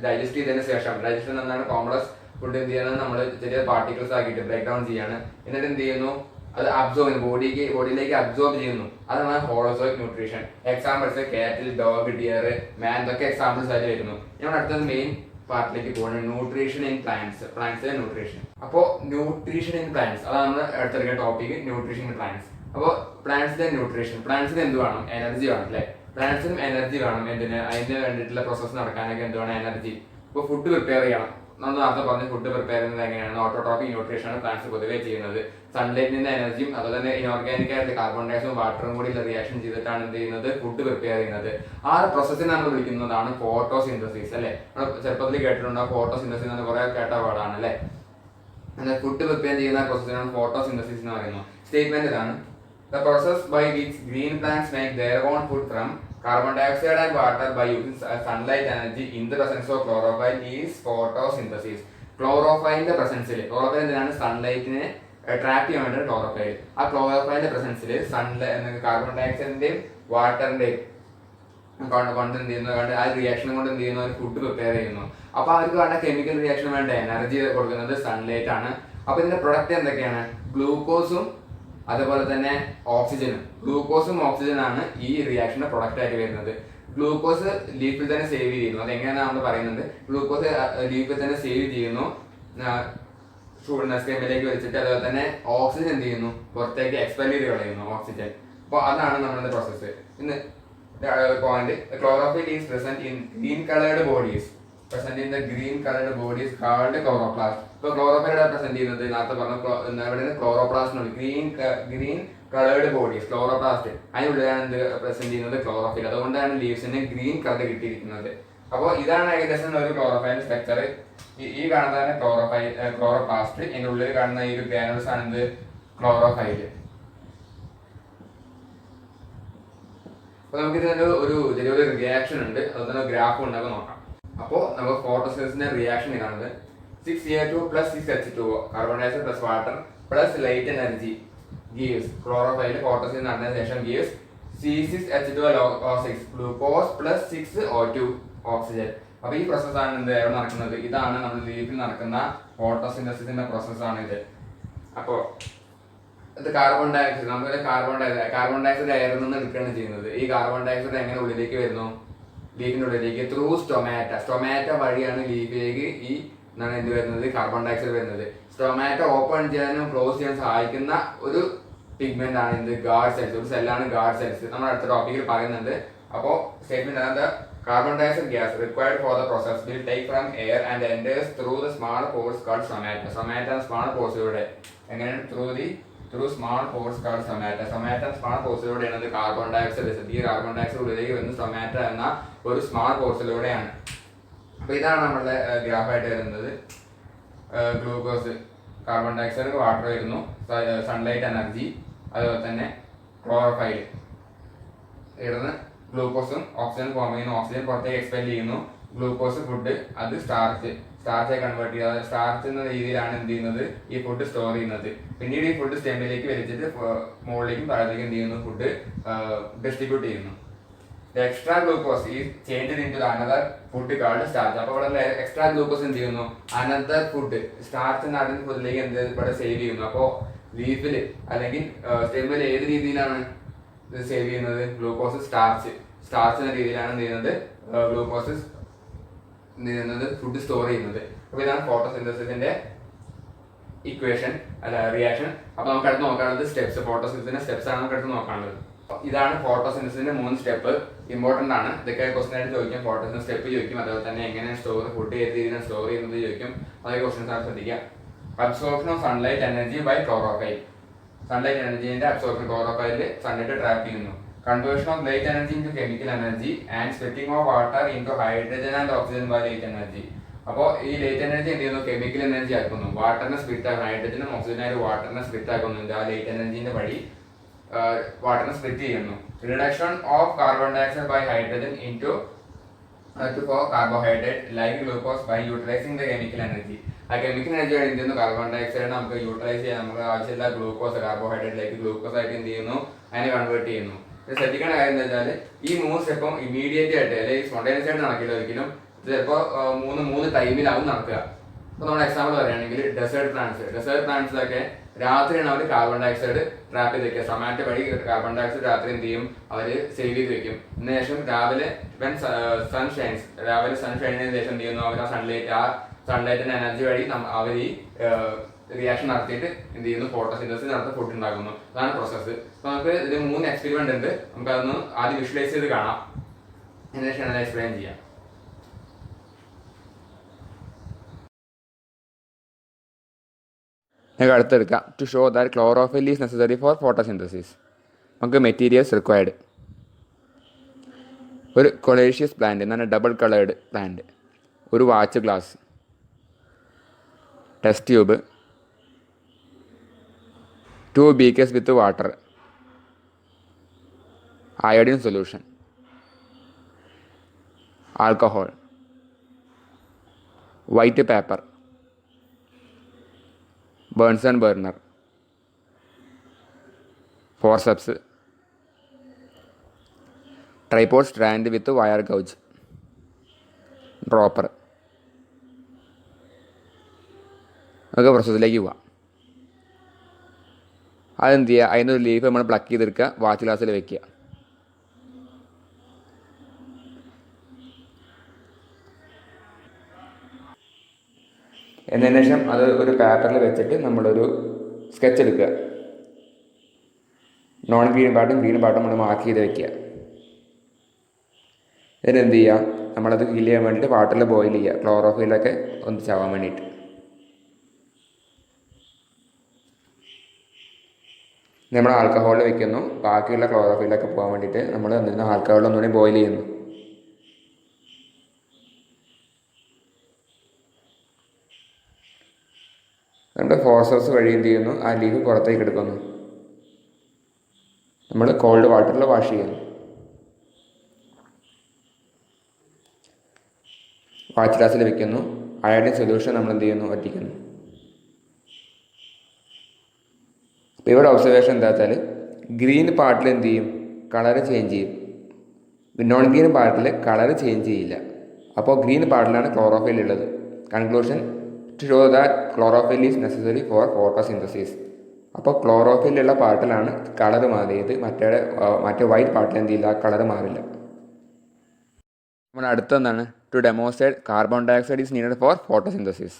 digest ചെയ്തതിനു ശേഷം, digestion എന്നാണ് complex food എന്ത് ചെയ്യണം, നമ്മൾ ചെറിയ പാർട്ടിക്കിൾസ് ആക്കിയിട്ട് ബ്രേക്ക് ഡൗൺ ചെയ്യാണ്. എന്നിട്ട് എന്ത് ചെയ്യുന്നു, അത് അബ്സോർബ് ചെയ്യുന്നു, ബോഡിയിലേക്ക് അബ്സോർബ് ചെയ്യുന്നു. അതാണ് ഹോളോസോയിക് ന്യൂട്രീഷൻ. എക്സാമ്പിൾസ് കാറ്റിൽ, ഡോഗ്, ഡിയർ, മാൻ, ഇതൊക്കെ എക്സാമ്പിൾസ് ആയിട്ട് വരുന്നു. നമ്മൾ അടുത്തത് മെയിൻ പാർട്ടിലേക്ക് പോകുന്നത് ന്യൂട്രീഷൻ ഇൻ പ്ലാന്റ്സ്. പ്ലാന്റ്സിലെ ന്യൂട്രീഷൻ. അപ്പോൾ ന്യൂട്രീഷൻ ഇൻ പ്ലാന്റ്സ്, അതാണ് നമ്മൾ അടുത്തെടുക്കുന്ന ടോപ്പിക്, ന്യൂട്രീഷൻ ഇൻ പ്ലാന്റ്സ്. അപ്പോൾ പ്ലാന്റ്സിലെ ന്യൂട്രീഷൻ. പ്ലാന്റ്സിന് എന്ത് വേണം, എനർജി വേണം അല്ലേ. പ്ലാന്റ്സിനും എനർജി വേണം. അതിന് വേണ്ടിയിട്ടുള്ള പ്രോസസ്സ് നടക്കാനൊക്കെ എന്ത് വേണം, എനർജി. ഇപ്പോൾ ഫുഡ് പ്രിപ്പയർ ചെയ്യണം. നമ്മൾ നേരത്തെ പറഞ്ഞ് ഫുഡ് പ്രിപ്പയർ ചെയ്യുന്നത് എങ്ങനെയാണ്, ഓട്ടോട്രോഫിക് ന്യൂട്രീഷനാണ് പ്ലാന്റ്സ് പൊതുവേ ചെയ്യുന്നത്. സൺലൈറ്റിന്റെ എനർജിയും അതുപോലെ തന്നെ ഇനോർഗാനിക് ആയിട്ട് കാർബൺ ഡയോക്സൈഡും വാട്ടറും കൂടി റിയാക്ഷൻ ചെയ്തിട്ടാണ് എന്ത് ചെയ്യുന്നത്, ഫുഡ് പ്രിപ്പയർ ചെയ്യുന്നത്. ആ പ്രോസസ്സിനെ നമ്മൾ വിളിക്കുന്നതാണ് ഫോട്ടോസിന്തസിസ് അല്ലെ. നമ്മൾ ചെറുപ്പത്തിൽ കേട്ടിട്ടുണ്ടോ ഫോട്ടോസിന്തസിസ് എന്ന് കുറെ കേട്ട പാടാണ് അല്ലെ. ഫുഡ് പ്രിപ്പയർ ചെയ്യുന്ന പ്രോസസ്സിനാണ് ഫോട്ടോസിന്തസിസ് എന്ന് പറയുന്നത്. സ്റ്റേറ്റ്മെന്റ് ഇതാണ്: the process by which green plants make their own food from carbon dioxide and water by using sunlight energy in the presence of chlorophyll is photosynthesis. ക്ലോറോഫൈലിന്റെ പ്രസൻസിൽ, ക്ലോറോഫൈൽ എന്തിനാണ്, സൺലൈറ്റിനെ ട്രാപ്പ് ചെയ്യാൻ വേണ്ടി ക്ലോറോഫൈൽ. ആ ക്ലോറോഫൈലിന്റെ പ്രസൻസിൽ carbon ഡയോക്സൈഡിന്റെയും വാട്ടറിന്റെയും കൊണ്ട് എന്ത് ചെയ്യുന്നു, ആ റിയാക്ഷൻ കൊണ്ട് എന്ത് ചെയ്യുന്നു, ഫുഡ് പ്രിപ്പയർ ചെയ്യുന്നു. അപ്പൊ അവർക്ക് വേണ്ട കെമിക്കൽ റിയാക്ഷൻ വേണ്ട എനർജി കൊടുക്കുന്നത് സൺലൈറ്റ് ആണ്. അപ്പൊ ഇതിന്റെ പ്രൊഡക്റ്റ് എന്തൊക്കെയാണ്, ഗ്ലൂക്കോസും അതുപോലെ തന്നെ ഓക്സിജനും. ഗ്ലൂക്കോസും ഓക്സിജനാണ് ഈ റിയാക്ഷന്റെ പ്രൊഡക്റ്റ് ആയിട്ട് വരുന്നത്. ഗ്ലൂക്കോസ് ലീഫിൽ തന്നെ സേവ് ചെയ്യുന്നു. അതെങ്ങനെയാണ് നമ്മൾ പറയുന്നത്, ഗ്ലൂക്കോസ് ലീഫിൽ തന്നെ സേവ് ചെയ്യുന്നു സ്കെമിലേക്ക് വെച്ചിട്ട്. അതുപോലെ തന്നെ ഓക്സിജൻ എന്ത് ചെയ്യുന്നു, പുറത്തേക്ക് എക്സ്പെൽ ചെയ്ത് കളയുന്നു ഓക്സിജൻ. അപ്പോൾ അതാണ് നമ്മുടെ പ്രോസസ്സ്. ഇന്ന് point, chlorophyll is present in green coloured bodies. present in the green colored body is called chloroplast. So chlorophyll present ചെയ്യുന്നത് നേരത്തെ പറഞ്ഞ chloroplast. Green coloured bodies chloroplast, അതിനുള്ളിലാണ് എന്ത് പ്രസന്റ് ചെയ്യുന്നത്, ക്ലോറോഫിൽ. അതുകൊണ്ടാണ് ലീവ്സിന് ഗ്രീൻ കളർ കിട്ടിയിരിക്കുന്നത്. അപ്പോൾ ഇതാണ് ഏകദേശം ഒരു ക്ലോറോഫൈൽ സ്ട്രക്ചർ. ഈ കാണുന്നതാണ് ക്ലോറോപ്ലാസ്റ്റ്. ഇതിന്റെ ഉള്ളിൽ കാണുന്ന ഈ ഒരു ഗ്രാനുൾസ് ആണ് എന്ത്, ക്ലോറോഫൈൽ. അപ്പൊ നമുക്ക് ഇതിന്റെ ചെറിയൊരു റിയാക്ഷൻ ഉണ്ട്, അതുപോലെ ഗ്രാഫ് ഉണ്ടാക്കി നോക്കാം. അപ്പോൾ നമുക്ക് ഫോട്ടോസിന്തസിന്റെ റിയാക്ഷൻ ഇതാണ്: 6A2 plus 6H2O, carbon dioxide plus water plus light energy gives chlorophyll photosynthesis നടന്നതിന് ശേഷം gives C6H12O6 glucose plus 6O2 oxygen. അപ്പൊ ഈ പ്രോസസ്സാണ് എന്ത് എവിടെ നടക്കുന്നത്, ഇതാണ് നമ്മൾ ലീഫിൽ നടക്കുന്ന ഫോട്ടോസിന്തസിസിന്റെ പ്രോസസ്സാണ് ഇത്. അപ്പോൾ ഇത് കാർബൺ ഡയോക്സൈഡ്, നമുക്ക് കാർബൺ ഡയോക്സൈഡ് എയറിൽ നിന്ന് എടുക്കുകയാണ് ചെയ്യുന്നത്. ഈ കാർബൺ ഡയോക്സൈഡ് എങ്ങനെ ഉള്ളിലേക്ക് വരുന്നു, ലീഫിന്റെ ഉള്ളിലേക്ക് ത്രൂ സ്റ്റൊമാറ്റ വഴിയാണ് ലീഫിലേക്ക് ഈ എന്താണ് എന്ത് വരുന്നത്, കാർബൺ ഡയോക്സൈഡ് വരുന്നത്. സ്റ്റൊമാറ്റ ഓപ്പൺ ചെയ്യാനും ക്ലോസ് ചെയ്യാൻ സഹായിക്കുന്ന ഒരു പിഗ്മെന്റ് ആണ് എന്ത്, ഗാർഡ് സെൽസ്. ഒരു സെല്ലാണ് ഗാർഡ് സെൽസ്. നമ്മൾ അടുത്ത ടോപ്പിക്കിൽ പറയുന്നുണ്ട്. അപ്പോൾ സ്റ്റേറ്റ്മെന്റ് ആണ്: carbon dioxide gas required for the process will take from air and enters through the small pores called stomata. Stomata small പോഴ്സിലൂടെ എങ്ങനെയാണ് through small pores called stomata small പോർസിലൂടെയാണ് കാർബൺ ഡയോക്സൈഡ് ഈ കാർബൺ ഡയോക്സൈഡ് ഉള്ളിലേക്ക് വരുന്ന സൊമാറ്റ എന്ന ഒരു small പോർസിലൂടെയാണ്. അപ്പോൾ ഇതാണ് നമ്മളുടെ ഗ്രാഫായിട്ട് വരുന്നത്. ഗ്ലൂക്കോസ്, കാർബൺ ഡയോക്സൈഡ്, വാട്ടർ വരുന്നു, സൺലൈറ്റ് എനർജി, അതുപോലെ തന്നെ ക്ലോറോഫൈൽ ഇടുന്ന് ഗ്ലൂക്കോസും ഓക്സിജൻ ഫോം ചെയ്യുന്നു, ഓക്സിജൻ പുറത്തേക്ക് എക്സ്പെൽ ചെയ്യുന്നു, ഗ്ലൂക്കോസ് ഫുഡ്, അത് സ്റ്റാർച്ചായി കൺവേർട്ട് ചെയ്യുക. സ്റ്റാർച്ച് എന്ന രീതിയിലാണ് എന്ത് ചെയ്യുന്നത് ഈ ഫുഡ് സ്റ്റോർ ചെയ്യുന്നത്. പിന്നീട് ഈ ഫുഡ് സ്റ്റെമ്മിലേക്ക് വലിച്ചിട്ട് മുകളിലേക്കും താഴത്തേക്കും എന്ത് ചെയ്യുന്നു ഫുഡ് ഡിസ്ട്രിബ്യൂട്ട് ചെയ്യുന്നു. എക്സ്ട്രാ ഗ്ലൂക്കോസ് ഈ change into another food called starch. അപ്പോൾ ഇവിടെ എക്സ്ട്രാ ഗ്ലൂക്കോസ് എന്ത് ചെയ്യുന്നു അനദർ ഫുഡ് സ്റ്റാർച്ച് എന്ന അതിന്റെ ഫുഡിലേക്ക് എന്ത് ഇവിടെ സേവ് ചെയ്യുന്നു. അപ്പോൾ ലീഫിൽ അല്ലെങ്കിൽ സ്റ്റെമ്മിൽ ഏത് രീതിയിലാണ് ഇത് സേവ് ചെയ്യുന്നത്? ഗ്ലൂക്കോസ് സ്റ്റാർച്ച് എന്ന രീതിയിലാണ് എന്ത് ചെയ്യുന്നത് ഗ്ലൂക്കോസ് എന്ത് ചെയ്യുന്നത് ഫുഡ് സ്റ്റോർ ചെയ്യുന്നത്. അപ്പോൾ ഇതാണ് ഫോട്ടോസിന്തസിന്റെ ഇക്വേഷൻ അല്ല റിയാക്ഷൻ. അപ്പോൾ നമുക്ക് അടുത്ത് നോക്കാനുള്ളത് സ്റ്റെപ്സ്, ഫോട്ടോസിന്തസിന്റെ സ്റ്റെപ്സ് ആണ് നമുക്ക് അടുത്ത് നോക്കാനുള്ളത്. ഇതാണ് ഫോട്ടോസിന്തസിന്റെ 3 സ്റ്റെപ്പ്. ഇമ്പോർട്ടന്റ് ആണ്, ഇതൊക്കെ ക്വസ്റ്റൻ ആയിട്ട് ചോദിക്കും. ഫോട്ടോസിന്തസിന്റെ സ്റ്റെപ്പ് ചോദിക്കും, അതുപോലെ തന്നെ എങ്ങനെ ഫുഡ് ഏത് രീതിയിലാണ് സ്റ്റോർ ചെയ്യുന്നത് ചോദിക്കും. അതൊക്കെ ക്വസ്റ്റൻസ് ആണ് ശ്രദ്ധിക്കുക. Absorption of sunlight energy by chlorophyll. Sunlight എനർജിന്റെ അബ്സോർപ്ഷൻ ക്ലോറോഫൈൽ സൺലൈറ്റ് ട്രാപ്പ് ചെയ്യുന്നു. Conversion of light energy into chemical energy and splitting of water into hydrogen and oxygen by light energy. അപ്പോൾ ഈ light energy എന്ത് ചെയ്യുന്നു chemical energy ആക്കുന്നു. വാട്ടറിനെ split ആക്കുന്നു, ഹൈഡ്രജനും ഓക്സിജനായിട്ട് വാട്ടറിനെ split ആക്കുന്നുണ്ട്. ആ ലൈറ്റ് എനർജിന്റെ വഴി വാട്ടറിനെ സ്പ്ലിറ്റ് ചെയ്യുന്നു. Reduction of carbon dioxide by hydrogen into carbohydrate like glucose by utilizing the chemical energy. ആ കെമിക്കൽ എനർജി വഴി എന്ത് ചെയ്യുന്നു കാർബൺ ഡയോക്സൈഡ് നമുക്ക് യൂട്ടിലൈസ് ചെയ്യാൻ നമുക്ക് ആവശ്യമില്ല ഗ്ലൂക്കോസ് കാർബോഹൈഡ്രേറ്റിലേക്ക് ഗ്ലൂക്കോസ് ആയിട്ട് എന്ത് ചെയ്യുന്നു അതിനെ കൺവേർട്ട് ചെയ്യുന്നു. ശ്രദ്ധിക്കേണ്ട കാര്യം എന്താ വെച്ചാൽ ഈ 3 സ്റ്റെപ്പും ഇമീഡിയറ്റ് ആയിട്ട് അല്ലെങ്കിൽ സ്പോണ്ടേനിയസ് ആയിട്ട് നടക്കില്ല ഒരിക്കലും. ചിലപ്പോൾ മൂന്ന് ടൈമിലാവും നടക്കുക. ഇപ്പോൾ നമ്മൾ എക്സാമ്പിൾ പറയുകയാണെങ്കിൽ ഡെസേർട്ട് പ്ലാന്റ്സിലൊക്കെ രാത്രിയാണ് അവർ കാർബൺ ഡയോക്സൈഡ് ട്രാപ്പ് ചെയ്ത് വെക്കുക. സൊമാറ്റോ വഴി കാർബൺ ഡയോക്സൈഡ് രാത്രി എന്ത് ചെയ്യും അവർ സേവ് ചെയ്ത് വെക്കും. അതിനുശേഷം രാവിലെ സൺ ഷൈനിന് ശേഷം എന്ത് ചെയ്യുന്നു അവർ ആ സൺലൈറ്റിന്റെ എനർജി വഴി അവർ ഈ റിയാക്ഷൻ നടത്തിയിട്ട് എന്ത് ചെയ്യുന്നു ഫോട്ടോസിന്തസിസ് നടത്തി ഫുഡ് ഉണ്ടാക്കുന്നു. അതാണ് പ്രോസസ്സ്. അപ്പോൾ നമുക്ക് ഇതിൽ 3 എക്സ്പെരിമെന്റ് ഉണ്ട്. നമുക്കതൊന്ന് ആദ്യം വിഷ്വലൈസ് ചെയ്ത് കാണാം, അതിനുശേഷം അത് എക്സ്പ്ലെയിൻ ചെയ്യാം. നമുക്ക് അടുത്തെടുക്കാം. To show that chlorophyll is necessary for photosynthesis. നമുക്ക് മെറ്റീരിയൽസ് റിക്വയർഡ്. ഒരു കൊളേഷ്യസ് പ്ലാന്റ് എന്നാണ് ഡബിൾ കളേർഡ് പ്ലാന്റ്, ഒരു watch glass, test tube, 2 beakers with water, iodine solution, alcohol, white paper, Bunsen burner, forceps, tripod strand with wire gauge, dropper. നമുക്ക് പ്രോസസ്സിലേക്ക് പോവാം. അതെന്ത് ചെയ്യുക, അതിനൊരു leaf നമ്മൾ പ്ലക്ക് ചെയ്തെടുക്കുക, വാച്ച് ഗ്ലാസ്സിൽ വെക്കുക. എന്നതിന് ശേഷം അത് ഒരു പാറ്റേണിൽ വെച്ചിട്ട് നമ്മളൊരു സ്കെച്ച് എടുക്കുക. നോൺ ഗ്രീൻ പാർട്ടും ഗ്രീൻ പാർട്ടും നമ്മൾ മാർക്ക് ചെയ്ത് വെക്കുക. ഇതിനെന്ത് ചെയ്യുക, നമ്മളത് ഫില്ല് ചെയ്യാൻ വേണ്ടിയിട്ട് വാട്ടറിൽ ബോയിൽ ചെയ്യുക, ക്ലോറോഫിലൊക്കെ ഒന്ന് ചാവാൻ വേണ്ടിയിട്ട്. നമ്മൾ ആൽക്കഹോളിൽ വെക്കുന്നു, ബാക്കിയുള്ള ക്ലോറോഫിലൊക്കെ പോകാൻ വേണ്ടിയിട്ട് നമ്മൾ എന്തിനാ ആൽക്കഹോളിൽ ഒന്നുകൂടി ബോയിൽ ചെയ്യുന്നു. നമ്മുടെ ഫോഴ്സസ് വഴി എന്ത് ചെയ്യുന്നു, ആ ലീഫ് പുറത്തേക്ക് എടുക്കുന്നു. നമ്മൾ കോൾഡ് വാട്ടറിൽ വാഷ് ചെയ്യുന്നു. വാച്ച് ഗ്ലാസ്സിൽ വെക്കുന്നു. അയഡിൻ സൊല്യൂഷൻ നമ്മൾ എന്ത് ചെയ്യുന്നു, വറ്റിക്കുന്നു. അപ്പോൾ ഇവിടെ ഒബ്സർവേഷൻ എന്താ വെച്ചാൽ ഗ്രീൻ പാർട്ടിൽ എന്ത് ചെയ്യും, കളർ ചേഞ്ച് ചെയ്യും. നോൺ ഗ്രീൻ പാർട്ടിൽ കളർ ചേഞ്ച് ചെയ്യില്ല. അപ്പോൾ ഗ്രീൻ പാർട്ടിലാണ് ക്ലോറോഫിൽ ഉള്ളത്. Conclusion to show that chlorophyll is necessary for photosynthesis. അപ്പോൾ ക്ലോറോഫിലുള്ള പാർട്ടിലാണ് കളർ മാറിയത്, മറ്റേ വൈറ്റ് പാർട്ടിൽ എന്ത് ചെയ്യില്ല, കളർ മാറില്ല. നമ്മൾ അടുത്തെന്താണ്, to demonstrate carbon dioxide is needed for photosynthesis.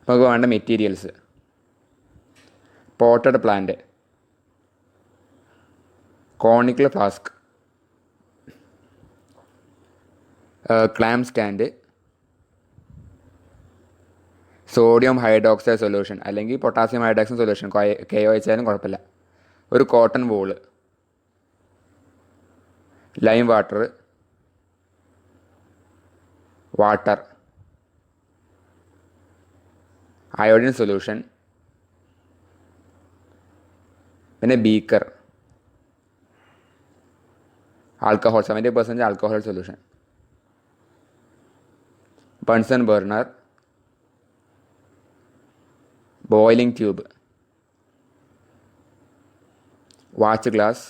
നമുക്ക് വേണ്ട materials: potted plant, conical flask, clamp stand, sodium hydroxide solution അല്ലെങ്കിൽ പൊട്ടാസ്യം ഹൈഡ്രോക്സൈഡ് സൊല്യൂഷൻ KOH ആയാലും കുഴപ്പമില്ല. ഒരു cotton ball, lime water, iodine solution, പിന്നെ beaker, alcohol 70% alcohol solution, Bunsen burner, boiling tube, watch glass,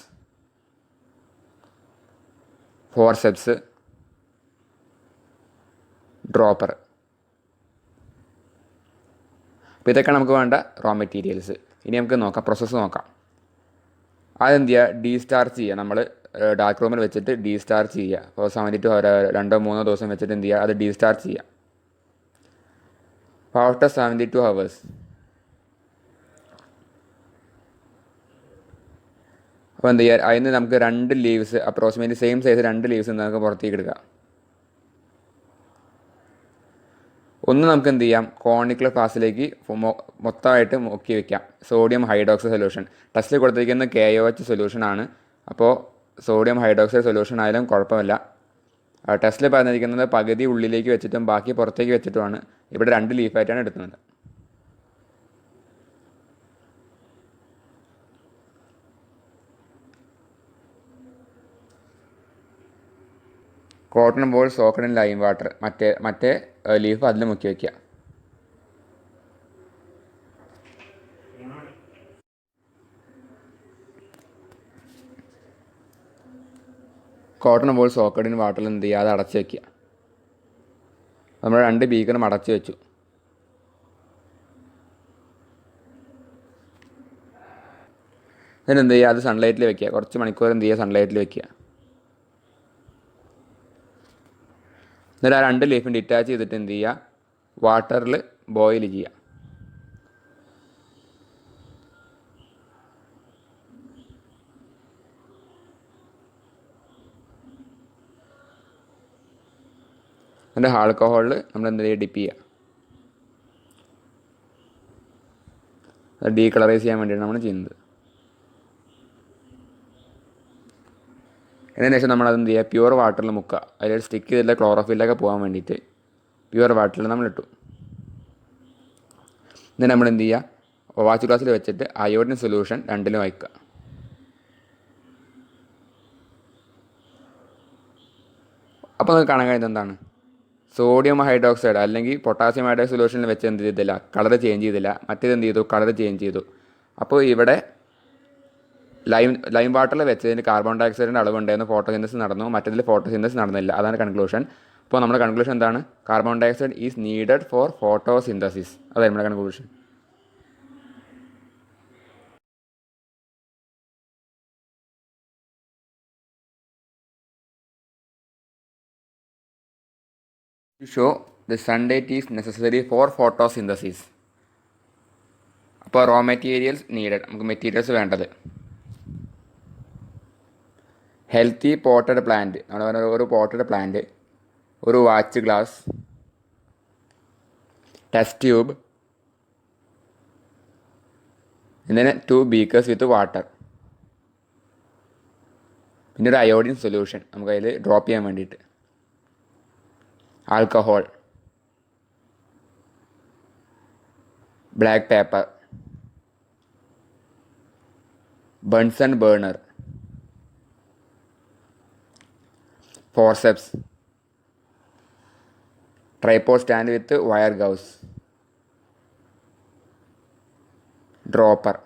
forceps, dropper. അപ്പോൾ ഇതൊക്കെയാണ് നമുക്ക് വേണ്ട raw materials. ഇനി നമുക്ക് നോക്കാം, പ്രോസസ്സ് നോക്കാം. ആദ്യം എന്ത് ചെയ്യുക, ഡീസ്റ്റാർച്ച് ചെയ്യുക. നമ്മൾ ഡാർക്ക് റൂമിൽ വെച്ചിട്ട് ഡീസ്റ്റാർച്ച് ചെയ്യുക. അപ്പോൾ 72 2-3 ദിവസം വെച്ചിട്ട് എന്ത് ചെയ്യുക, അത് ഡീസ്റ്റാർച്ച് ചെയ്യുക. അപ്പോൾ ആഫ്റ്റർ 72 hours അപ്പോൾ എന്ത് ചെയ്യുക, അതിന് നമുക്ക് 2 leaves approximately same size 2 leaves നമുക്ക് പുറത്തേക്ക് എടുക്കാം. ഒന്ന് നമുക്ക് എന്ത് ചെയ്യാം, കോണിക്കൽ ഫ്ലാസ്കിലേക്ക് മൊത്തമായിട്ട് മുക്കി വയ്ക്കാം. സോഡിയം ഹൈഡ്രോക്സൈഡ് സൊല്യൂഷൻ ടെസ്റ്റിൽ കൊടുത്തിരിക്കുന്ന KOH സൊല്യൂഷനാണ്. അപ്പോൾ സോഡിയം ഹൈഡ്രോക്സൈഡ് സൊല്യൂഷൻ ആയാലും കുഴപ്പമില്ല. ടെസ്റ്റിൽ പറഞ്ഞിരിക്കുന്നത് പകുതി ഉള്ളിലേക്ക് വെച്ചിട്ടും ബാക്കി പുറത്തേക്ക് വെച്ചിട്ടുമാണ്. ഇവിടെ 2 ലീഫായിട്ടാണ് എടുക്കുന്നത്. Cotton ball soaked in lime water, മറ്റേ ലീഫ് അതിൽ മുക്കി വയ്ക്കുക. കോട്ടൺ ബോൾ സോക്കഡ് ഇൻ വാട്ടറിൽ എന്ത് ചെയ്യുക, അത് അടച്ച് വയ്ക്കുക. നമ്മൾ 2 ബീക്കറും അടച്ച് വെച്ചു. എന്നിട്ട് എന്ത് ചെയ്യുക, അത് സൺലൈറ്റിൽ വെക്കുക. കുറച്ച് മണിക്കൂർ എന്ത് ചെയ്യുക, സൺലൈറ്റിൽ വെക്കുക. എന്നിട്ട് ആ 2 ലീഫും ഡിറ്റാച്ച് ചെയ്തിട്ട് എന്ത് ചെയ്യുക, വാട്ടറിൽ ബോയിൽ ചെയ്യുക. എന്നിട്ട് ആൽക്കഹോളിൽ നമ്മൾ എന്ത് ചെയ്യുക, ഡിപ്പ് ചെയ്യുക. അത് ഡീകളറൈസ് ചെയ്യാൻ വേണ്ടിയിട്ടാണ് നമ്മൾ ചെയ്യുന്നത്. അതിന് ശേഷം നമ്മളത് എന്ത് ചെയ്യുക, പ്യുവർ വാട്ടറിൽ മുക്കുക. അതിൽ സ്റ്റിക്ക് ചെയ്തിട്ടുള്ള ക്ലോറോഫില്ലൊക്കെ പോകാൻ വേണ്ടിയിട്ട് പ്യുവർ വാട്ടറിൽ നമ്മളിട്ടു. എന്നിട്ട് നമ്മൾ എന്ത് ചെയ്യുക, വാച്ച് ഗ്ലാസ്സിൽ വെച്ചിട്ട് അയോഡിൻ സൊല്യൂഷൻ 2ലും വയ്ക്കുക. അപ്പോൾ നമുക്ക് കാണാൻ കഴിയുന്നത് എന്താണ്, സോഡിയം ഹൈഡ്രോക്സൈഡ് അല്ലെങ്കിൽ പൊട്ടാസ്യം ഹൈഡ്രോക്സൈഡ് സൊല്യൂഷനിൽ വെച്ച് എന്ത് ചെയ്തില്ല, കളർ ചേഞ്ച് ചെയ്തില്ല. മറ്റേത് എന്ത് ചെയ്തു, കളർ ചേഞ്ച് ചെയ്തു. അപ്പോൾ ഇവിടെ ലൈം വാട്ടറിൽ വെച്ചതിന് കാർബൺ ഡൈ ഓക്സൈഡിൻ്റെ അളവുണ്ടായിരുന്നു, ഫോട്ടോസിന്തസിസ് നടന്നു. മറ്റേതിൽ ഫോട്ടോസിന്തസിസ് നടന്നില്ല. അതാണ് കൺക്ലൂഷൻ. അപ്പോൾ നമ്മുടെ കൺക്ലൂഷൻ എന്താണ്, carbon dioxide is needed for photosynthesis. അതായത് നമ്മുടെ കൺക്ലൂഷൻ. To show the sunlight is necessary for photosynthesis. അപ്പോൾ റോ മെറ്റീരിയൽസ് നീഡഡ്, നമുക്ക് മെറ്റീരിയൽസ് വേണ്ടത് ഹെൽത്തി പോട്ടഡ് പ്ലാന്റ്, നമ്മൾ പറഞ്ഞ ഒരു പോട്ടഡ് പ്ലാന്റ്, ഒരു വാച്ച് ഗ്ലാസ്, ടെസ്റ്റ് ട്യൂബ്, പിന്നെ 2 ബീക്കേഴ്സ് വിത്ത് വാട്ടർ, പിന്നെ ഒരു അയോഡിൻ സൊല്യൂഷൻ നമുക്ക് അതിൽ ഡ്രോപ്പ് ചെയ്യാൻ വേണ്ടിയിട്ട്, alcohol, black paper, Bunsen burner, forceps, tripod stand with wire gauze, dropper.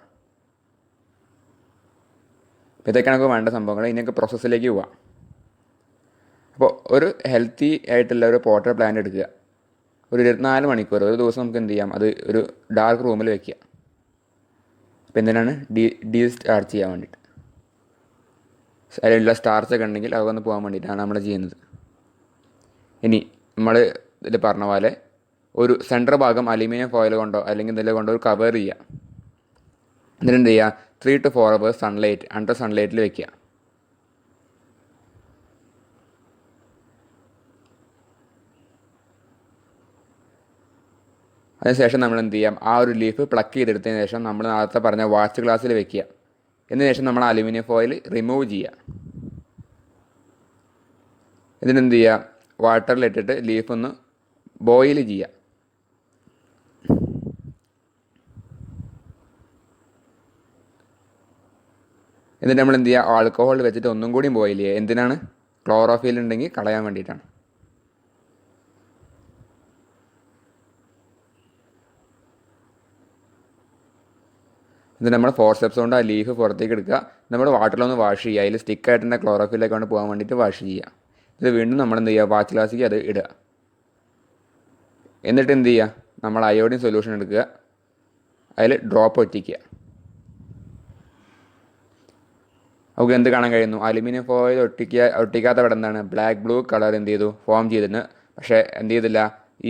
ഇതൊക്കെ നമുക്ക് വേണ്ട സംഭവങ്ങൾ. ഇതിനൊക്കെ പ്രോസസ്സിലേക്ക് പോവാം. അപ്പോൾ ഒരു ഹെൽത്തി ആയിട്ടുള്ള ഒരു പോട്ടർ പ്ലാന്റ് എടുക്കുക. ഒരു 24 മണിക്കൂർ, ഒരു ദിവസം നമുക്ക് എന്ത് ചെയ്യാം, അത് ഒരു ഡാർക്ക് റൂമിൽ വെക്കുക. അപ്പോൾ എന്തിനാണ്, ഡീസ്റ്റാർച്ച് ചെയ്യാൻ വേണ്ടിയിട്ട്. അതിലുള്ള സ്റ്റാർച്ചൊക്കെ ഉണ്ടെങ്കിൽ അതൊന്ന് പോകാൻ വേണ്ടിയിട്ടാണ് നമ്മൾ ചെയ്യുന്നത്. ഇനി നമ്മൾ ഇതിൽ പറഞ്ഞ പോലെ ഒരു സെൻറ്റർ ഭാഗം അലുമിനിയം ഫോയിൽ കൊണ്ടോ അല്ലെങ്കിൽ എന്തെങ്കിലും കൊണ്ടോ ഒരു കവർ ചെയ്യുക. എന്നിട്ട് എന്ത് ചെയ്യുക, 3 to 4 hours സൺലൈറ്റ്, അണ്ടർ സൺലൈറ്റിൽ വെക്കുക. അതിനുശേഷം നമ്മൾ എന്ത് ചെയ്യാം, ആ ഒരു ലീഫ് പ്ലക്ക് ചെയ്തെടുത്തതിന് ശേഷം നമ്മൾ നേരത്തെ പറഞ്ഞ വാച്ച് ഗ്ലാസ്സിൽ വെക്കുക. എന്നതിന് ശേഷം നമ്മൾ അലുമിനിയം ഫോയിൽ റിമൂവ് ചെയ്യുക. ഇതിനെന്ത് ചെയ്യുക, വാട്ടറിലിട്ടിട്ട് ലീഫ് ഒന്ന് ബോയിൽ ചെയ്യുക. എന്നിട്ട് നമ്മൾ എന്ത് ചെയ്യുക, ആൽക്കഹോൾ വെച്ചിട്ട് ഒന്നും കൂടി ബോയിൽ ചെയ്യുക. എന്തിനാണ്? ക്ലോറോഫിൽ ഉണ്ടെങ്കിൽ കളയാൻ വേണ്ടിയിട്ടാണ്. എന്നിട്ട് നമ്മൾ ഫോർസെപ്സ് കൊണ്ട് ആ ലീഫ് പുറത്തേക്ക് എടുക്കുക. നമ്മൾ വാട്ടറിലൊന്ന് വാഷ് ചെയ്യുക. അതിൽ സ്റ്റിക്കായിട്ടുള്ള ക്ലോറോഫിലേക്ക് കൊണ്ട് പോകാൻ വേണ്ടിയിട്ട് വാഷ് ചെയ്യുക. ഇത് വീണ്ടും നമ്മൾ എന്ത് ചെയ്യുക, വാച്ച് ഗ്ലാസ്സിലേക്ക് അത് ഇടുക. എന്നിട്ട് എന്ത് ചെയ്യുക, നമ്മൾ അയോഡിൻ സൊല്യൂഷൻ എടുക്കുക, അതിൽ ഡ്രോപ്പ് ഒറ്റിക്കുക. നമുക്ക് എന്ത് കാണാൻ കഴിയുന്നു, അലുമിനിയം ഫോയിൽ ഒട്ടിക്കാത്ത ഇവിടെ എന്താണ് ബ്ലാക്ക് ബ്ലൂ കളർ എന്ത് ചെയ്തു, ഫോം ചെയ്തിട്ടുണ്ട്. പക്ഷേ എന്ത് ചെയ്തില്ല,